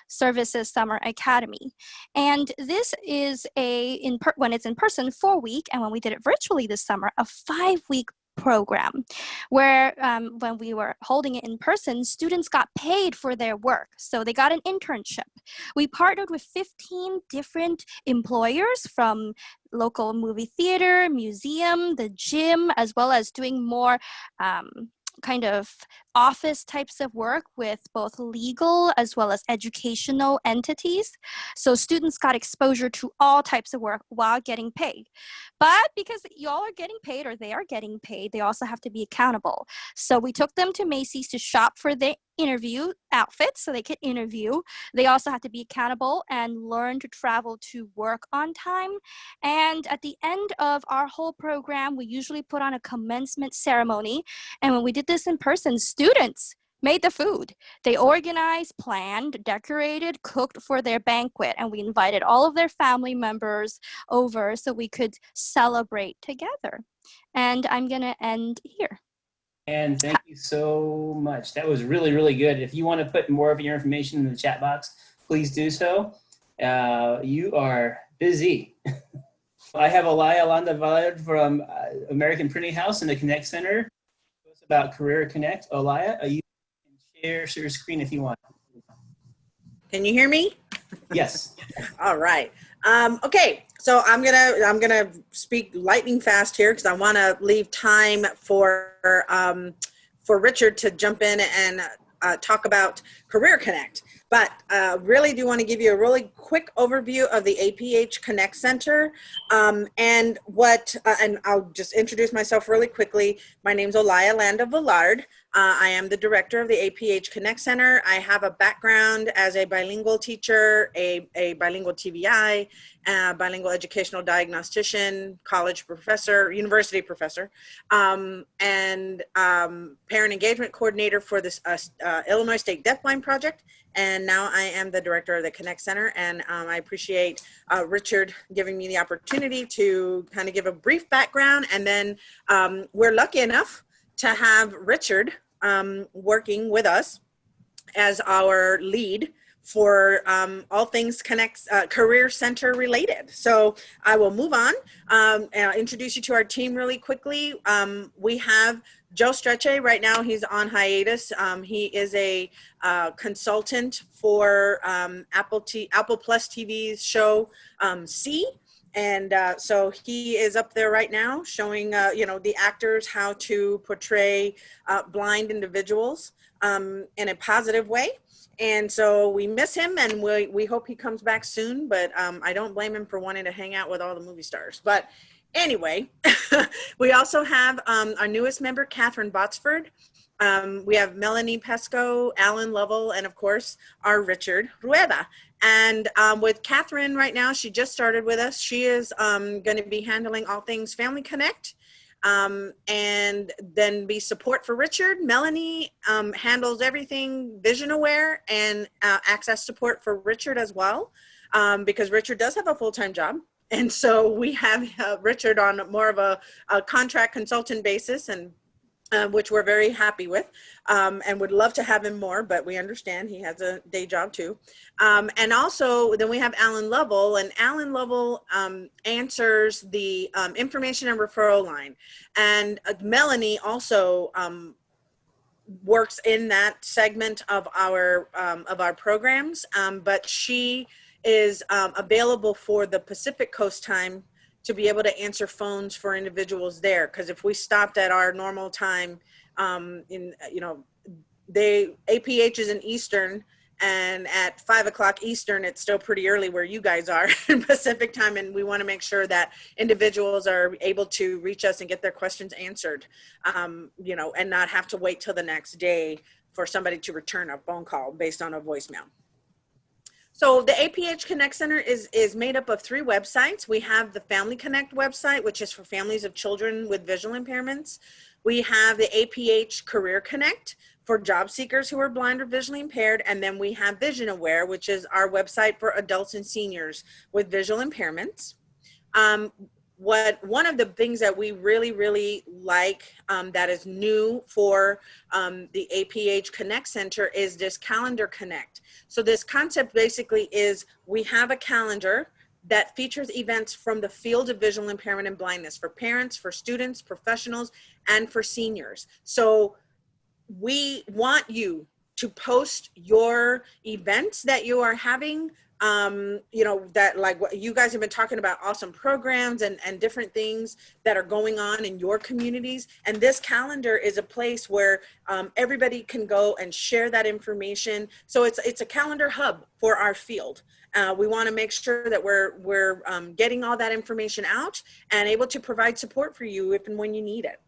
Services Summer Academy. And this is when it's in person, 4-week, and when we did it virtually this summer, a 5-week program where when we were holding it in person, students got paid for their work. So they got an internship. We partnered with 15 different employers, from local movie theater, museum, the gym, as well as doing more kind of office types of work with both legal as well as educational entities. So students got exposure to all types of work while getting paid. But because y'all are getting paid, or they are getting paid, they also have to be accountable. So we took them to Macy's to shop for their interview outfits so they could interview. They also have to be accountable and learn to travel to work on time. And at the end of our whole program, we usually put on a commencement ceremony. And when we did this in person, students made the food. They organized, planned, decorated, cooked for their banquet, and we invited all of their family members over so we could celebrate together. And I'm going to end here. And thank you so much. That was really, really good. If you want to put more of your information in the chat box, please do so. You are busy. I have Alaya Landa-Vallard from American Printing House and the Connect Center. It's about Career Connect. Alaya, you can share your screen if you want. Can you hear me? Yes. All right. Okay, so I'm gonna speak lightning fast here because I want to leave time for Richard to jump in and talk about Career Connect. But really do want to give you a really quick overview of the APH Connect Center and I'll just introduce myself really quickly. My name's Alaya Landa-Vallard. I am the director of the APH Connect Center. I have a background as a bilingual teacher, a bilingual TVI, bilingual educational diagnostician, college professor, university professor, and parent engagement coordinator for this Illinois State Deafblind Project. And now I am the director of the Connect Center, and I appreciate Richard giving me the opportunity to kind of give a brief background, and then we're lucky enough to have Richard working with us as our lead for all things Career Center related. So I will move on and I'll introduce you to our team really quickly. We have Joe Strecce. Right now he's on hiatus. He is a consultant for Apple Plus TV's show C. And so he is up there right now showing, the actors how to portray blind individuals in a positive way. And so we miss him, and we hope he comes back soon, but I don't blame him for wanting to hang out with all the movie stars. But anyway, we also have our newest member, Catherine Botsford. We have Melanie Pesco, Alan Lovell, and of course, our Richard Rueda. And with Catherine right now, she just started with us. She is going to be handling all things Family Connect. And then be support for Richard. Melanie handles everything Vision Aware and access support for Richard as well, because Richard does have a full-time job. And so we have Richard on more of a contract consultant basis, and which we're very happy with, and would love to have him more, but we understand he has a day job too. And also then we have Alan Lovell, and Alan Lovell answers the information and referral line. And Melanie also works in that segment of our programs, but she is available for the Pacific Coast time to be able to answer phones for individuals there. Because if we stopped at our normal time, APH is in Eastern, and at 5 o'clock Eastern, it's still pretty early where you guys are in Pacific time, and we want to make sure that individuals are able to reach us and get their questions answered, and not have to wait till the next day for somebody to return a phone call based on a voicemail. So the APH Connect Center is made up of 3 websites. We have the Family Connect website, which is for families of children with visual impairments. We have the APH Career Connect for job seekers who are blind or visually impaired. And then we have Vision Aware, which is our website for adults and seniors with visual impairments. One of the things that we really like that is new for the APH Connect Center is this Calendar Connect. So this concept basically is we have a calendar that features events from the field of visual impairment and blindness for parents, for students, professionals, and for seniors. So we want you to post your events that you are having, that like what you guys have been talking about, awesome programs and different things that are going on in your communities. And this calendar is a place where everybody can go and share that information. So it's a calendar hub for our field. We want to make sure that we're getting all that information out and able to provide support for you if and when you need it.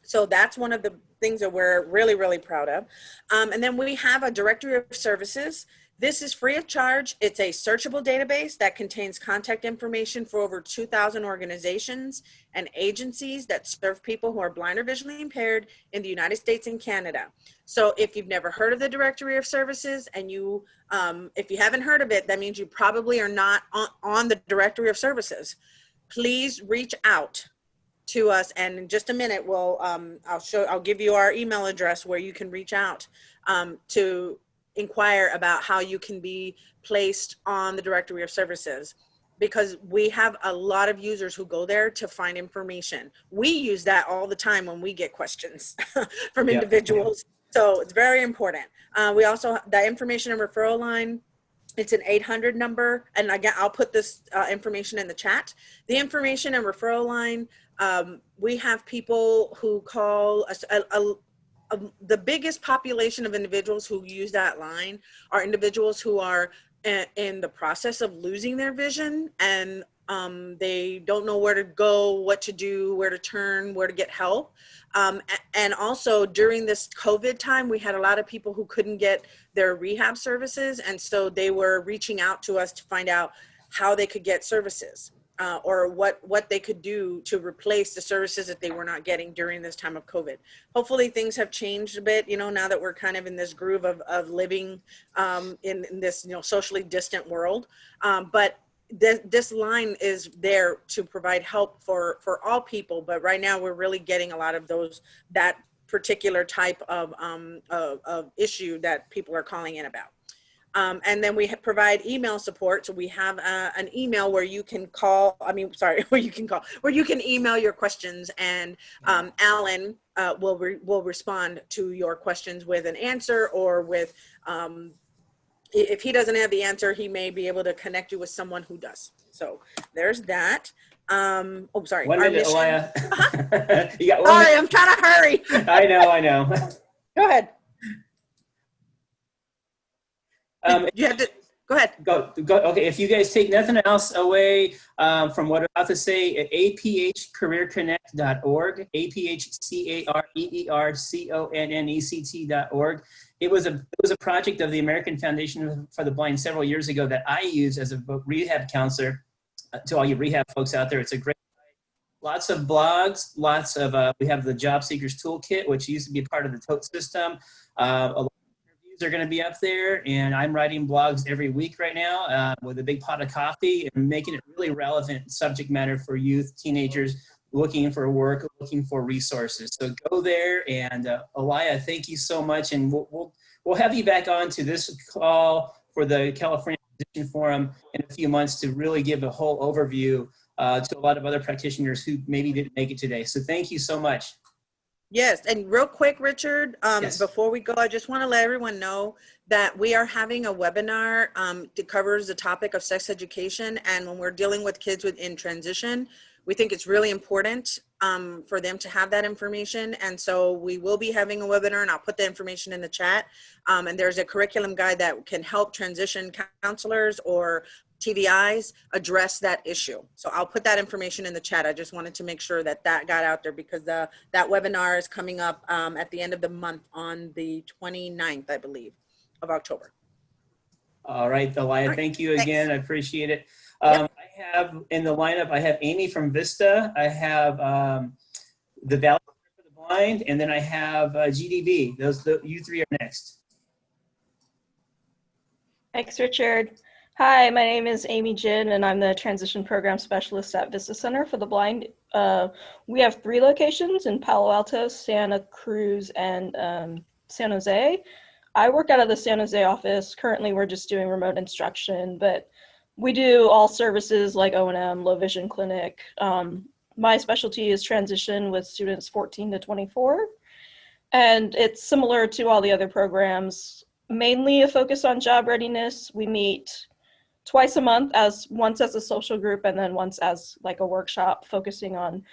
So that's one of the things that we're really proud of. And then we have a directory of services. This is free of charge. It's a searchable database that contains contact information for over 2,000 organizations and agencies that serve people who are blind or visually impaired in the United States and Canada. So if you've never heard of the directory of services and if you haven't heard of it, that means you probably are not on the directory of services. Please reach out to us, and in just a minute I'll give you our email address where you can reach out to inquire about how you can be placed on the directory of services, because we have a lot of users who go there to find information. We use that all the time when we get questions from individuals. So it's very important. We also, the information and referral line, it's an 800 number. And again, I'll put this information in the chat. The information and referral line, we have people who call us, the biggest population of individuals who use that line are individuals who are in the process of losing their vision, and they don't know where to go, what to do, where to turn, where to get help. And also during this COVID time, we had a lot of people who couldn't get their rehab services. And so they were reaching out to us to find out how they could get services. Or what they could do to replace the services that they were not getting during this time of COVID. Hopefully things have changed a bit, you know, now that we're kind of in this groove of living in this, you know, socially distant world. But this line is there to provide help for all people. But right now we're really getting a lot of that particular type of issue that people are calling in about. And then we provide email support. So we have an email where you can where you can email your questions, and Alan will respond to your questions with an answer, or with, if he doesn't have the answer, he may be able to connect you with someone who does. So there's that. Oh, sorry. 1 minute, Alaya. You got 1 sorry, minute. I'm trying to hurry. I know. Go ahead. You have to go ahead. Go. Okay. If you guys take nothing else away from what I'm about to say, at aphcareerconnect.org, aphcareerconnect.org. It was a project of the American Foundation for the Blind several years ago that I use as a rehab counselor. To all you rehab folks out there, it's a great site. Lots of blogs, lots of we have the Job Seekers Toolkit, which used to be part of the TOTE system. A lot are going to be up there, and I'm writing blogs every week right now with a big pot of coffee and making it really relevant subject matter for youth, teenagers looking for work, looking for resources. So go there, and Alaya, thank you so much, and we'll have you back on to this call for the California Transition Forum in a few months to really give a whole overview to a lot of other practitioners who maybe didn't make it today. So thank you so much. Yes, and real quick, Richard, Yes. Before we go, I just want to let everyone know that we are having a webinar that covers the topic of sex education. And when we're dealing with kids in transition, we think it's really important for them to have that information. And so we will be having a webinar, and I'll put the information in the chat. And there's a curriculum guide that can help transition counselors or TVIs address that issue. So I'll put that information in the chat. I just wanted to make sure that got out there, because that webinar is coming up at the end of the month on the 29th, I believe, of October. All right, Alaya, thank you again. I appreciate it. I have in the lineup, I have Amy from Vista. I have the Valley for the Blind, and then I have GDB. You three are next. Thanks, Richard. Hi, my name is Amy Jin, and I'm the Transition Program Specialist at Vista Center for the Blind. We have 3 locations in Palo Alto, Santa Cruz, and San Jose. I work out of the San Jose office. Currently, we're just doing remote instruction, but we do all services like O&M, low vision clinic. My specialty is transition with students 14 to 24, and it's similar to all the other programs, mainly a focus on job readiness. We meet twice a month, once as a social group and then once as like a workshop focusing on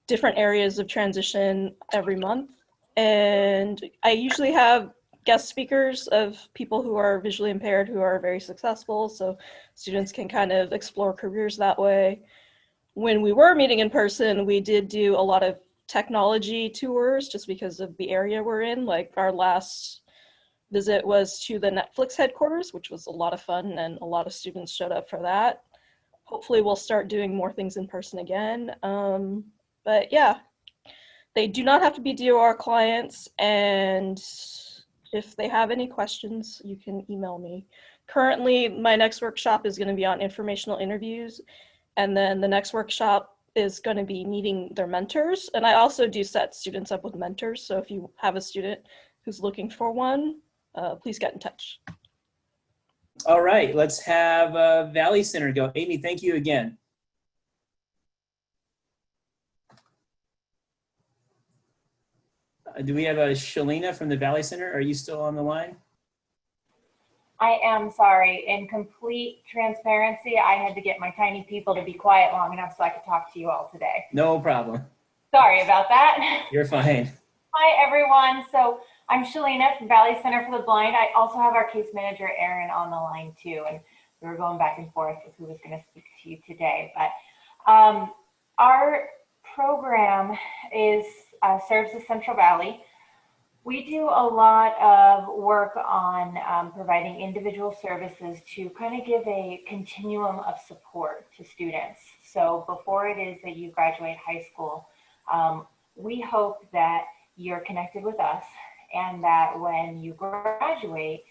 different areas of transition every month. And I usually have guest speakers of people who are visually impaired who are very successful, so students can kind of explore careers that way. When we were meeting in person, we did do a lot of technology tours just because of the area we're in. Like our last visit was to the Netflix headquarters, which was a lot of fun, and a lot of students showed up for that. Hopefully we'll start doing more things in person again. But yeah, they do not have to be DOR clients, and if they have any questions, you can email me. Currently, my next workshop is going to be on informational interviews, and then the next workshop is going to be meeting their mentors. And I also do set students up with mentors, so if you have a student who's looking for one, please get in touch. All right, let's have Valley Center go. Amy, thank you again. Do we have a Shalina from the Valley Center? Are you still on the line? I am sorry. In complete transparency, I had to get my tiny people to be quiet long enough so I could talk to you all today. No problem. Sorry about that. You're fine. Hi, everyone. So I'm Shalina from Valley Center for the Blind. I also have our case manager, Erin, on the line too. And we were going back and forth with who was going to speak to you today. But our program is serves the Central Valley. We do a lot of work on providing individual services to kind of give a continuum of support to students. So before it is that you graduate high school, we hope that you're connected with us and that when you graduate,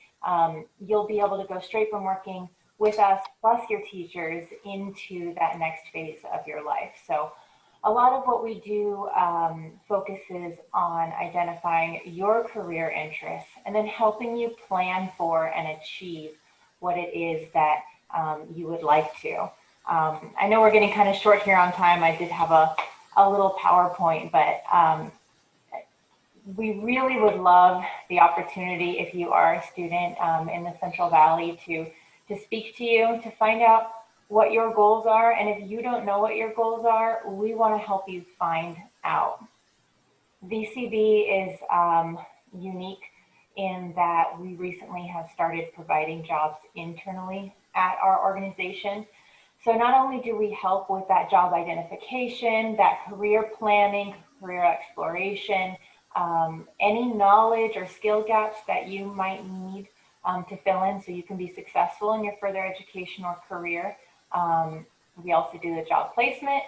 you'll be able to go straight from working with us plus your teachers into that next phase of your life. So a lot of what we do focuses on identifying your career interests and then helping you plan for and achieve what it is that you would like to. I know we're getting kind of short here on time. I did have a little PowerPoint, but we really would love the opportunity if you are a student in the Central Valley to speak to you, to find out what your goals are. And if you don't know what your goals are, we want to help you find out. VCB is unique in that we recently have started providing jobs internally at our organization. So not only do we help with that job identification, that career planning, career exploration, any knowledge or skill gaps that you might need to fill in so you can be successful in your further education or career. We also do the job placement,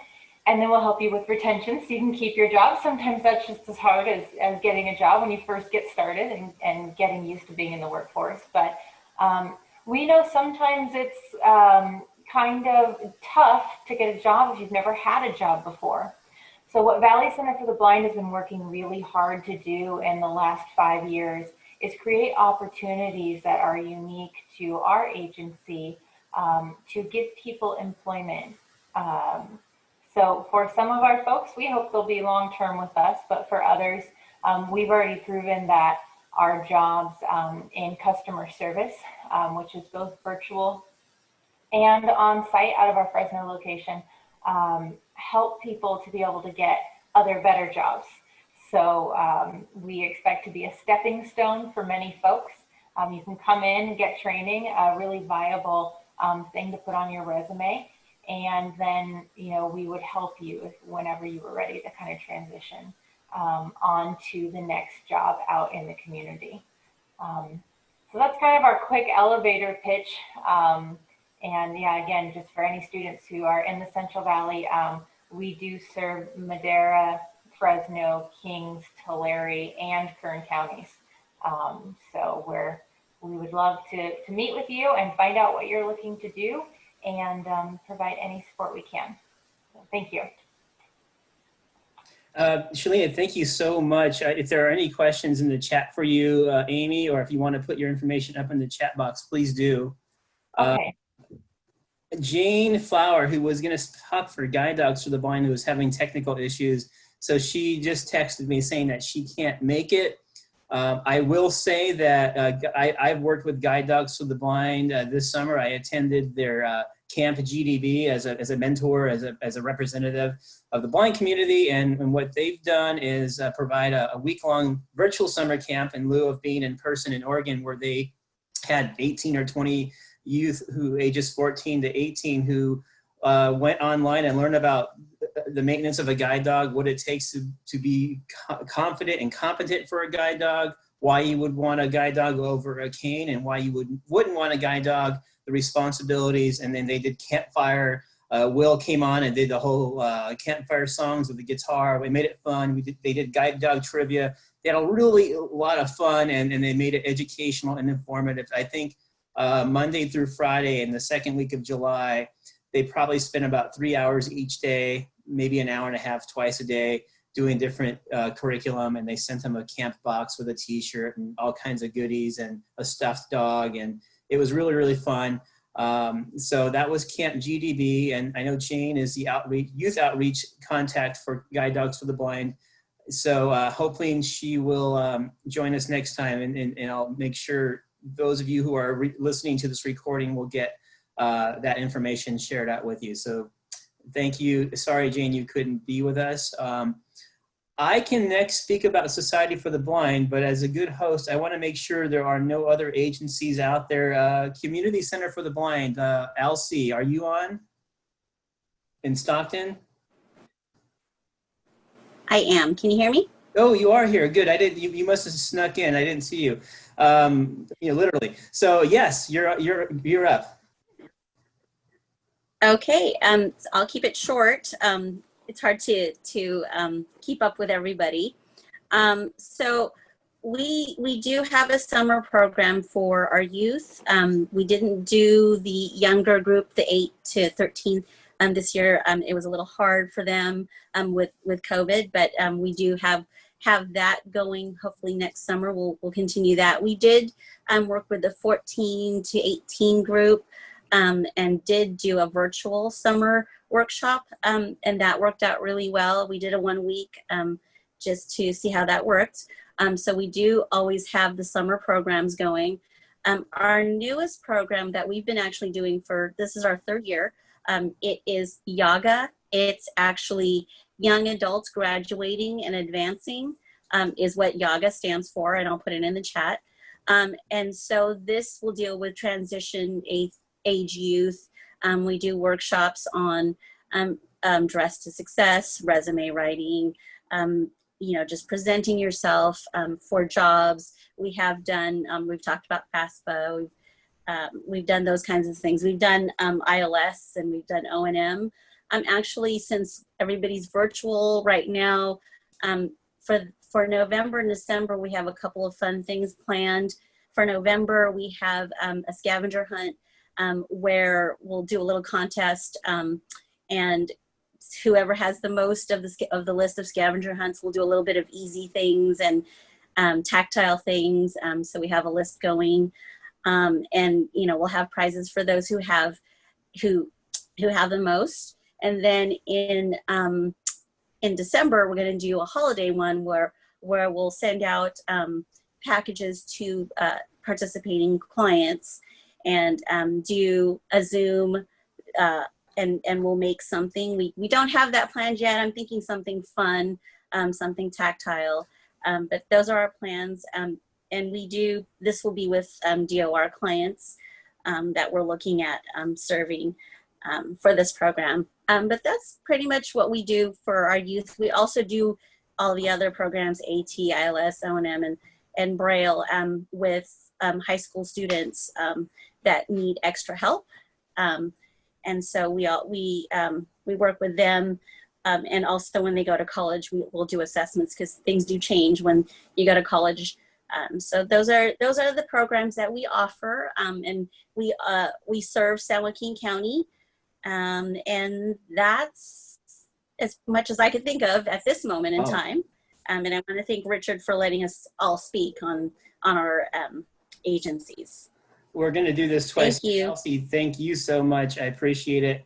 and then we'll help you with retention so you can keep your job. Sometimes that's just as hard as getting a job when you first get started and getting used to being in the workforce. But we know sometimes it's kind of tough to get a job if you've never had a job before. So what Valley Center for the Blind has been working really hard to do in the last 5 years is create opportunities that are unique to our agency to give people employment. So for some of our folks, we hope they'll be long-term with us, but for others, we've already proven that our jobs in customer service, which is both virtual and on-site out of our Fresno location, help people to be able to get other better jobs. So we expect to be a stepping stone for many folks. You can come in and get training, a really viable thing to put on your resume. And then, you know, we would help you whenever you were ready to kind of transition on to the next job out in the community. So that's kind of our quick elevator pitch. And yeah, again, just for any students who are in the Central Valley, we do serve Madera, Fresno, Kings, Tulare, and Kern counties. So we would love to meet with you and find out what you're looking to do and provide any support we can. So thank you. Shalina, thank you so much. If there are any questions in the chat for you, Amy, or if you want to put your information up in the chat box, please do. Okay. Jane Flower, who was going to talk for Guide Dogs for the Blind, who was having technical issues. So she just texted me saying that she can't make it. I will say that I've worked with Guide Dogs for the Blind this summer. I attended their Camp GDB as a mentor, as a representative of the blind community. And what they've done is provide a week-long virtual summer camp in lieu of being in person in Oregon, where they had 18 or 20 youth who ages 14 to 18 who went online and learned about the maintenance of a guide dog, what it takes to be confident and competent for a guide dog, why you would want a guide dog over a cane, and why you wouldn't want a guide dog, the responsibilities. And then they did campfire. Will came on and did the whole campfire songs with the guitar. We made it fun. They did guide dog trivia. They had a lot of fun, and they made it educational and informative. I think Monday through Friday in the second week of July, they probably spent about 3 hours each day, maybe an hour and a half twice a day, doing different curriculum, and they sent them a camp box with a t-shirt and all kinds of goodies and a stuffed dog, and it was really, really fun. So that was Camp GDB, and I know Jane is the youth outreach contact for Guide Dogs for the Blind. So hopefully she will join us next time, and I'll make sure those of you who are listening to this recording will get that information shared out with you. So thank you. Sorry, Jane, you couldn't be with us. I can next speak about Society for the Blind, but as a good host, I want to make sure there are no other agencies out there. Community Center for the Blind, Alcy, are you on in Stockton? I am. Can you hear me? Oh, you are here. Good. I didn't. You must have snuck in. I didn't see you. Literally. So yes, you're up. Okay. So I'll keep it short. It's hard to keep up with everybody. So we do have a summer program for our youth. We didn't do the younger group, the 8 to 13. This year, it was a little hard for them with COVID, but we do have that going. Hopefully next summer we'll continue that. We did work with the 14 to 18 group and did do a virtual summer workshop, and that worked out really well. We did a 1 week just to see how that worked. So we do always have the summer programs going. Our newest program that we've been actually doing this is our 3rd year. It is Yaga. It's actually young adults graduating and advancing is what Yaga stands for, and I'll put it in the chat. And so this will deal with transition age youth. We do workshops on Dress to Success, resume writing, just presenting yourself for jobs. We have done, we've talked about FAFSA, we've done those kinds of things. We've done ILS, and we've done O&M. Actually, since everybody's virtual right now, for November and December, we have a couple of fun things planned. For November, we have a scavenger hunt where we'll do a little contest, and whoever has the most of the list of scavenger hunts will do a little bit of easy things and tactile things. So we have a list going. And we'll have prizes for those who have the most. And then in December, we're going to do a holiday one where we'll send out packages to participating clients and do a Zoom and we'll make something. We don't have that planned yet. I'm thinking something fun, something tactile, but those are our plans. And this will be with DOR clients that we're looking at serving for this program. But that's pretty much what we do for our youth. We also do all the other programs, AT, ILS, O&M, and Braille with high school students that need extra help. And so we work with them. And also when they go to college, we'll do assessments because things do change when you go to college. So those are the programs that we offer, and we serve San Joaquin County, and that's as much as I could think of at this moment in time. And I want to thank Richard for letting us all speak on our agencies. We're going to do this twice. Thank you. Alcy, thank you so much. I appreciate it.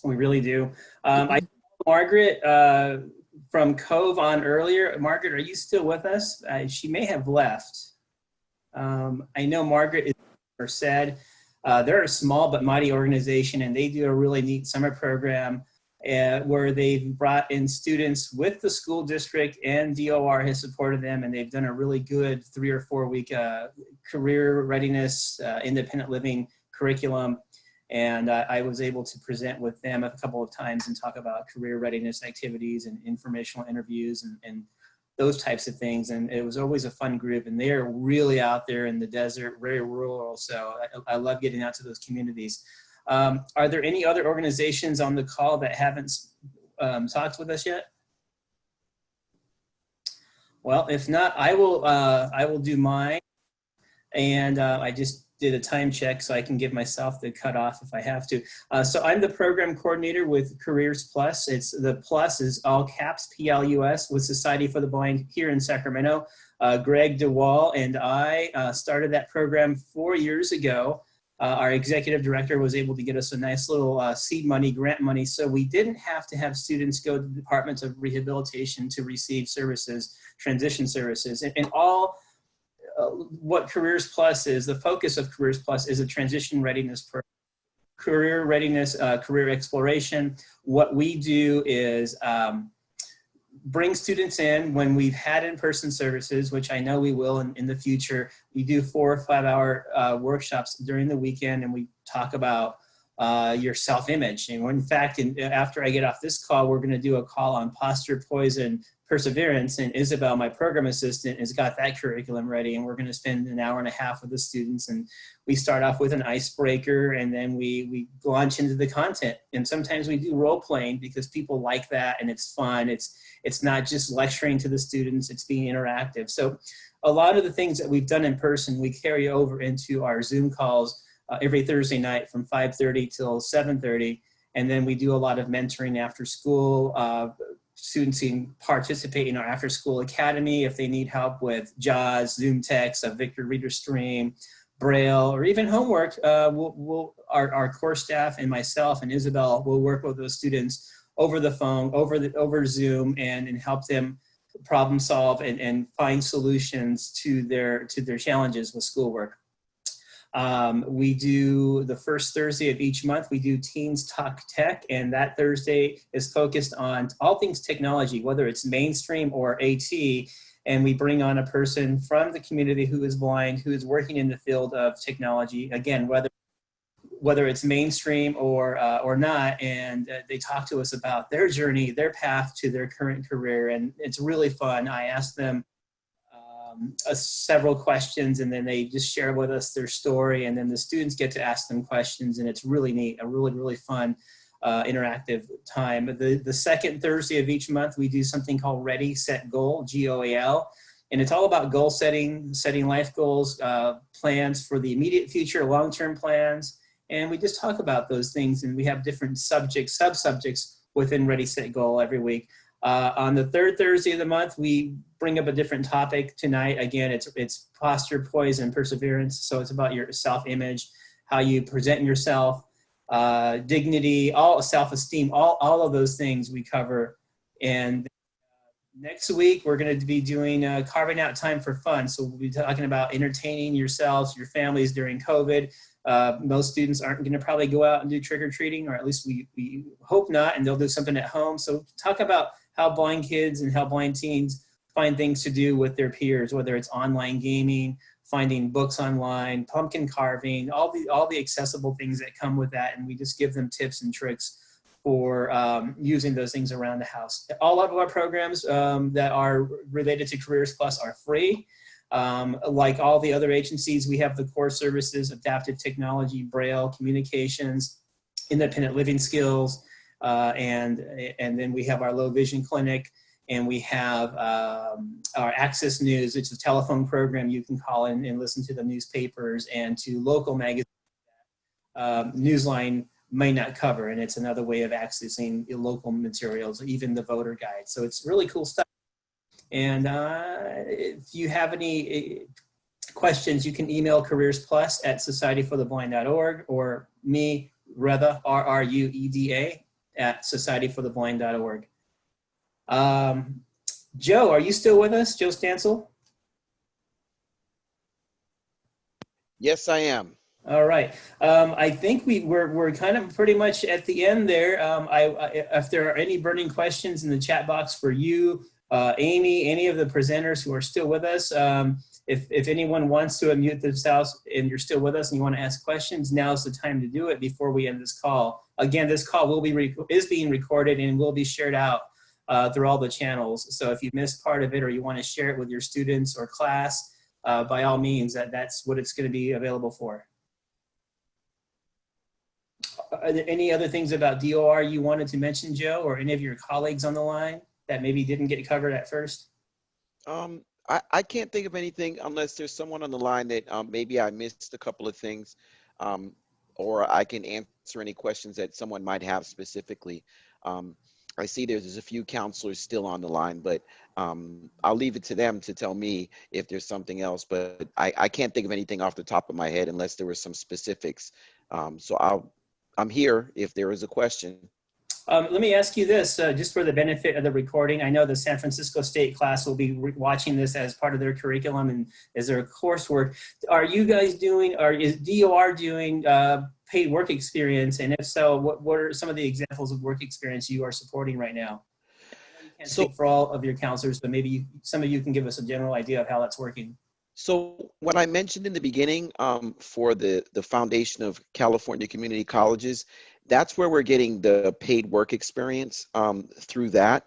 We really do. I Margaret from Cove on earlier. Margaret, are you still with us? She may have left. I know Margaret is Merced. They're a small but mighty organization, and they do a really neat summer program where they've brought in students with the school district, and DOR has supported them, and they've done a really good 3 or 4 week career readiness, independent living curriculum. And I was able to present with them a couple of times and talk about career readiness activities and informational interviews and those types of things. And it was always a fun group, and they're really out there in the desert, very rural. So I love getting out to those communities. Are there any other organizations on the call that haven't talked with us yet? Well, if not, I will do mine. And I just did a time check so I can give myself the cutoff if I have to. So I'm the program coordinator with Careers Plus. It's the plus is all caps, PLUS, with Society for the Blind here in Sacramento. Greg DeWall and I started that program 4 years ago. Our executive director was able to get us a nice little seed money, grant money, so we didn't have to have students go to the Department of Rehabilitation to receive services, transition services. And all what Careers Plus is, the focus of Careers Plus is a transition readiness program. Career readiness, career exploration. What we do is bring students in when we've had in-person services, which I know we will in the future. We do 4 or 5 hour workshops during the weekend, and we talk about your self-image. And in fact, after I get off this call, we're gonna do a call on posture, poise, and perseverance. And Isabel, my program assistant, has got that curriculum ready, and we're gonna spend an hour and a half with the students. And we start off with an icebreaker, and then we launch into the content. And sometimes we do role playing because people like that, and it's fun. It's not just lecturing to the students, it's being interactive. So a lot of the things that we've done in person, we carry over into our Zoom calls every Thursday night from 5:30 till 7:30. And then we do a lot of mentoring after school. Students can participate in our after school academy if they need help with JAWS, Zoom text, a Victor Reader Stream, Braille, or even homework. Our core staff and myself and Isabel will work with those students over the phone, over Zoom, and help them problem solve and find solutions to their challenges with schoolwork. We do the first Thursday of each month, we do Teens Talk Tech, and that Thursday is focused on all things technology, whether it's mainstream or AT, and we bring on a person from the community who is blind, who is working in the field of technology, again, whether it's mainstream or not, and they talk to us about their journey, their path to their current career, and it's really fun. I ask them several questions, and then they just share with us their story, and then the students get to ask them questions, and it's really neat, a really, really fun interactive time. The second Thursday of each month, we do something called Ready, Set, Goal, GOAL, and it's all about goal setting, setting life goals, plans for the immediate future, long-term plans, and we just talk about those things, and we have different subjects, sub-subjects within Ready, Set, Goal every week. On the third Thursday of the month, we bring up a different topic. Tonight, again, it's posture, poise, and perseverance. So it's about your self-image, how you present yourself, dignity, all self-esteem, all of those things we cover. And next week, we're going to be doing carving out time for fun. So we'll be talking about entertaining yourselves, your families during COVID. Most students aren't going to probably go out and do trick-or-treating, or at least we hope not, and they'll do something at home. So talk about how blind kids and how blind teens find things to do with their peers, whether it's online gaming, finding books online, pumpkin carving, all the accessible things that come with that. And we just give them tips and tricks for using those things around the house. All of our programs that are related to Careers Plus are free. Like all the other agencies, we have the core services, adaptive technology, Braille, communications, independent living skills, and then we have our low vision clinic, and we have our Access News. It's a telephone program you can call in and listen to the newspapers and to local magazines that Newsline may not cover, and it's another way of accessing local materials, even the voter guide. So it's really cool stuff. And if you have any questions, you can email careersplus@societyfortheblind.org, or me, Rueda, R-R-U-E-D-A, at societyfortheblind.org. Joe, are you still with us? Joe Stansel? Yes, I am. All right. I think we're kind of pretty much at the end there. If there are any burning questions in the chat box for you, Amy, any of the presenters who are still with us, if anyone wants to unmute themselves and you're still with us and you want to ask questions, now's the time to do it before we end this call. Again, this call is being recorded and will be shared out through all the channels. So if you missed part of it or you want to share it with your students or class, by all means, that's what it's going to be available for. Are there any other things about DOR you wanted to mention, Joe, or any of your colleagues on the line that maybe didn't get covered at first? I I can't think of anything unless there's someone on the line that maybe I missed a couple of things, or I can answer any questions that someone might have specifically. I see there's a few counselors still on the line, but I'll leave it to them to tell me if there's something else. But I can't think of anything off the top of my head unless there were some specifics. So I'm here if there is a question. Let me ask you this, just for the benefit of the recording. I know the San Francisco State class will be watching this as part of their curriculum and as their coursework. Are you guys doing, or is DOR doing paid work experience? And if so, what are some of the examples of work experience you are supporting right now? I know you can't speak for all of your counselors, but maybe some of you can give us a general idea of how that's working. So what I mentioned in the beginning for the Foundation of California Community Colleges, that's where we're getting the paid work experience through that.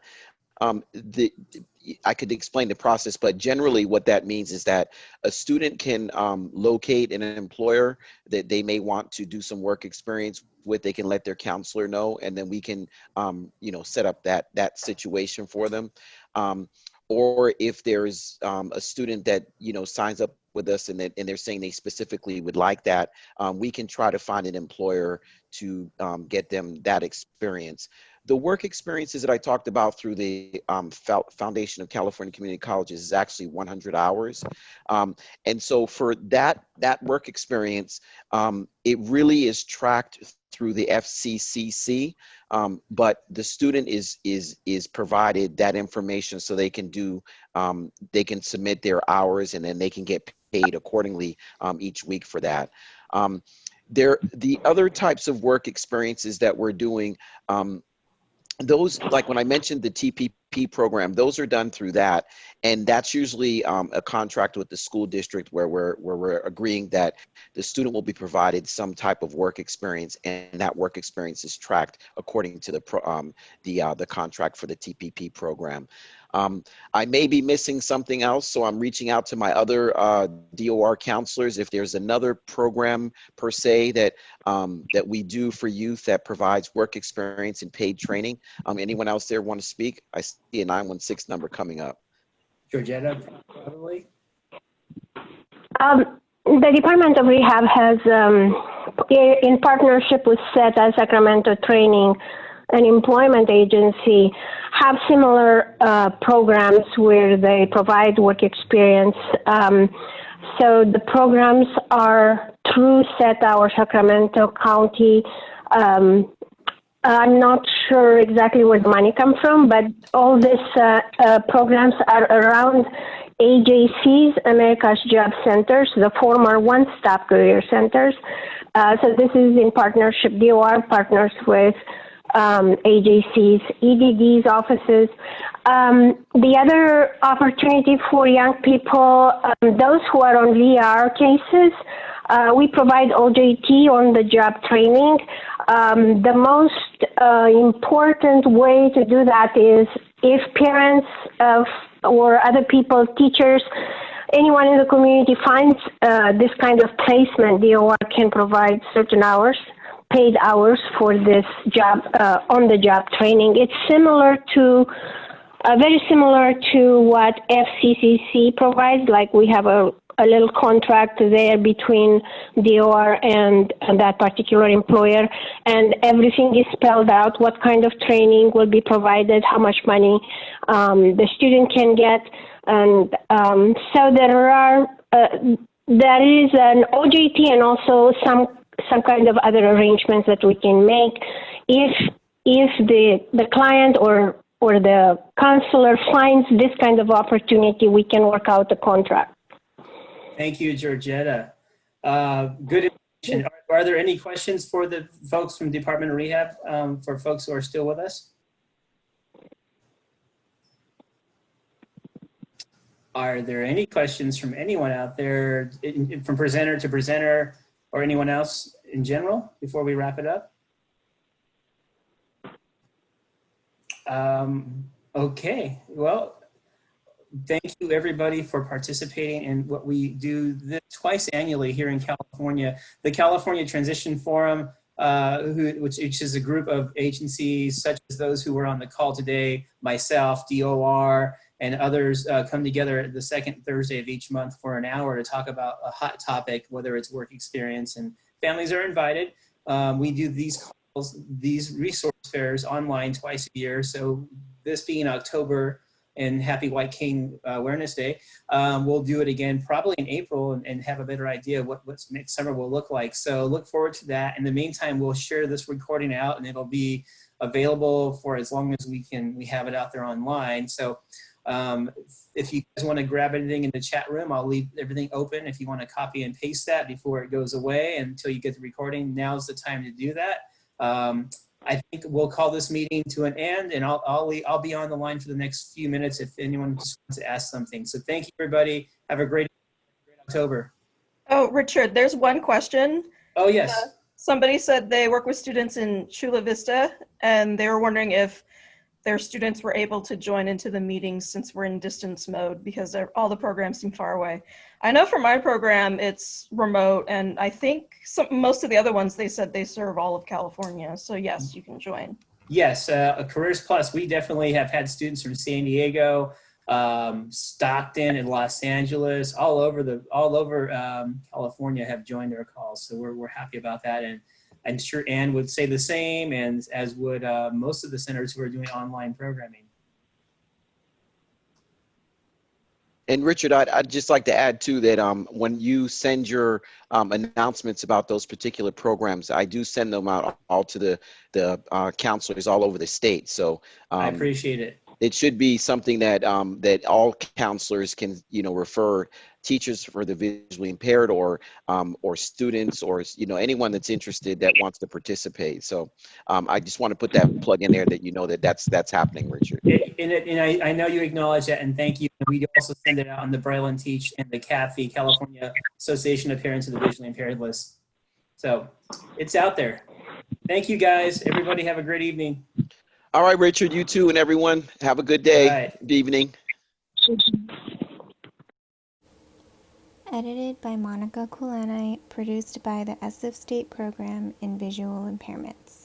I could explain the process, but generally what that means is that a student can locate an employer that they may want to do some work experience with. They can let their counselor know, and then we can, set up that situation for them. Or if there's a student that, signs up with us and they're saying they specifically would like that, we can try to find an employer to get them that experience. The work experiences that I talked about through the Foundation of California Community Colleges is actually 100 hours. And so for that work experience, it really is tracked through the FCCC, but the student is provided that information so they can they can submit their hours and then they can get paid accordingly each week for that. The other types of work experiences that we're doing, those, like when I mentioned the TPP program, those are done through that. And that's usually a contract with the school district where we're agreeing that the student will be provided some type of work experience, and that work experience is tracked according to the contract for the TPP program. I may be missing something else, so I'm reaching out to my other DOR counselors. If there's another program per se that we do for youth that provides work experience and paid training, anyone else there want to speak? I see a 916 number coming up. Georgetta, probably. The Department of Rehab has, in partnership with SETA, Sacramento Training and Employment Agency, have similar programs where they provide work experience. So the programs are through SETA or Sacramento County. I'm not sure exactly where the money comes from, but all these programs are around AJCs, America's Job Centers, the former one-stop career centers. So this is in partnership. DOR partners with AJCs, EDD's offices. The other opportunity for young people, those who are on VR cases, we provide OJT, on-the-job training. The most important way to do that is if parents or other people, teachers, anyone in the community finds this kind of placement, DOR can provide certain hours, paid hours for this job, on-the-job training. It's similar to, very similar to what FCCC provides. Like we have a little contract there between DOR and that particular employer, and everything is spelled out, what kind of training will be provided, how much money the student can get. And so there is an OJT and also some kind of other arrangements that we can make if the client or the counselor finds this kind of opportunity, we can work out a contract. Thank you, Georgetta. Good information. Are there any questions for the folks from Department of Rehab, for folks who are still with us? Are there any questions from anyone out there, from presenter to presenter, or anyone else in general before we wrap it up? Okay, well, thank you everybody for participating in what we do twice annually here in California. The California Transition Forum, which is a group of agencies such as those who were on the call today, myself, DOR, and others come together the second Thursday of each month for an hour to talk about a hot topic, whether it's work experience, and families are invited. We do these calls, these resource fairs online twice a year. So this being October and Happy White Cane Awareness Day, we'll do it again probably in April and have a better idea what next summer will look like. So look forward to that. In the meantime, we'll share this recording out and it'll be available for as long as we have it out there online. So if you guys want to grab anything in the chat room, I'll leave everything open. If you want to copy and paste that before it goes away until you get the recording, now's the time to do that. I think we'll call this meeting to an end, and I'll be on the line for the next few minutes if anyone just wants to ask something. So thank you, everybody. Have a great October. Oh, Richard, there's one question. Oh, yes. Somebody said they work with students in Chula Vista, and they were wondering if their students were able to join into the meetings since we're in distance mode because all the programs seem far away. I know for my program, it's remote, and I think most of the other ones, they said they serve all of California. So yes, you can join. Yes, Careers Plus, we definitely have had students from San Diego, Stockton and Los Angeles, all over California have joined our calls. So we're happy about that. And I'm sure Ann would say the same, and as would most of the centers who are doing online programming. And Richard, I'd just like to add too that when you send your announcements about those particular programs, I do send them out all to the counselors all over the state. So I appreciate it. It should be something that that all counselors can, refer teachers for the visually impaired or students or anyone that's interested that wants to participate. So I just want to put that plug in there that that's happening, Richard. And I know you acknowledge that, and thank you. We also send it out on the Braille and Teach and the CAPFI, California Association of Parents of the Visually Impaired list. So it's out there. Thank you, guys. Everybody have a great evening. All right, Richard, you too, and everyone, have a good day, good evening. Edited by Monica Kulanite, produced by the SF State Program in Visual Impairments.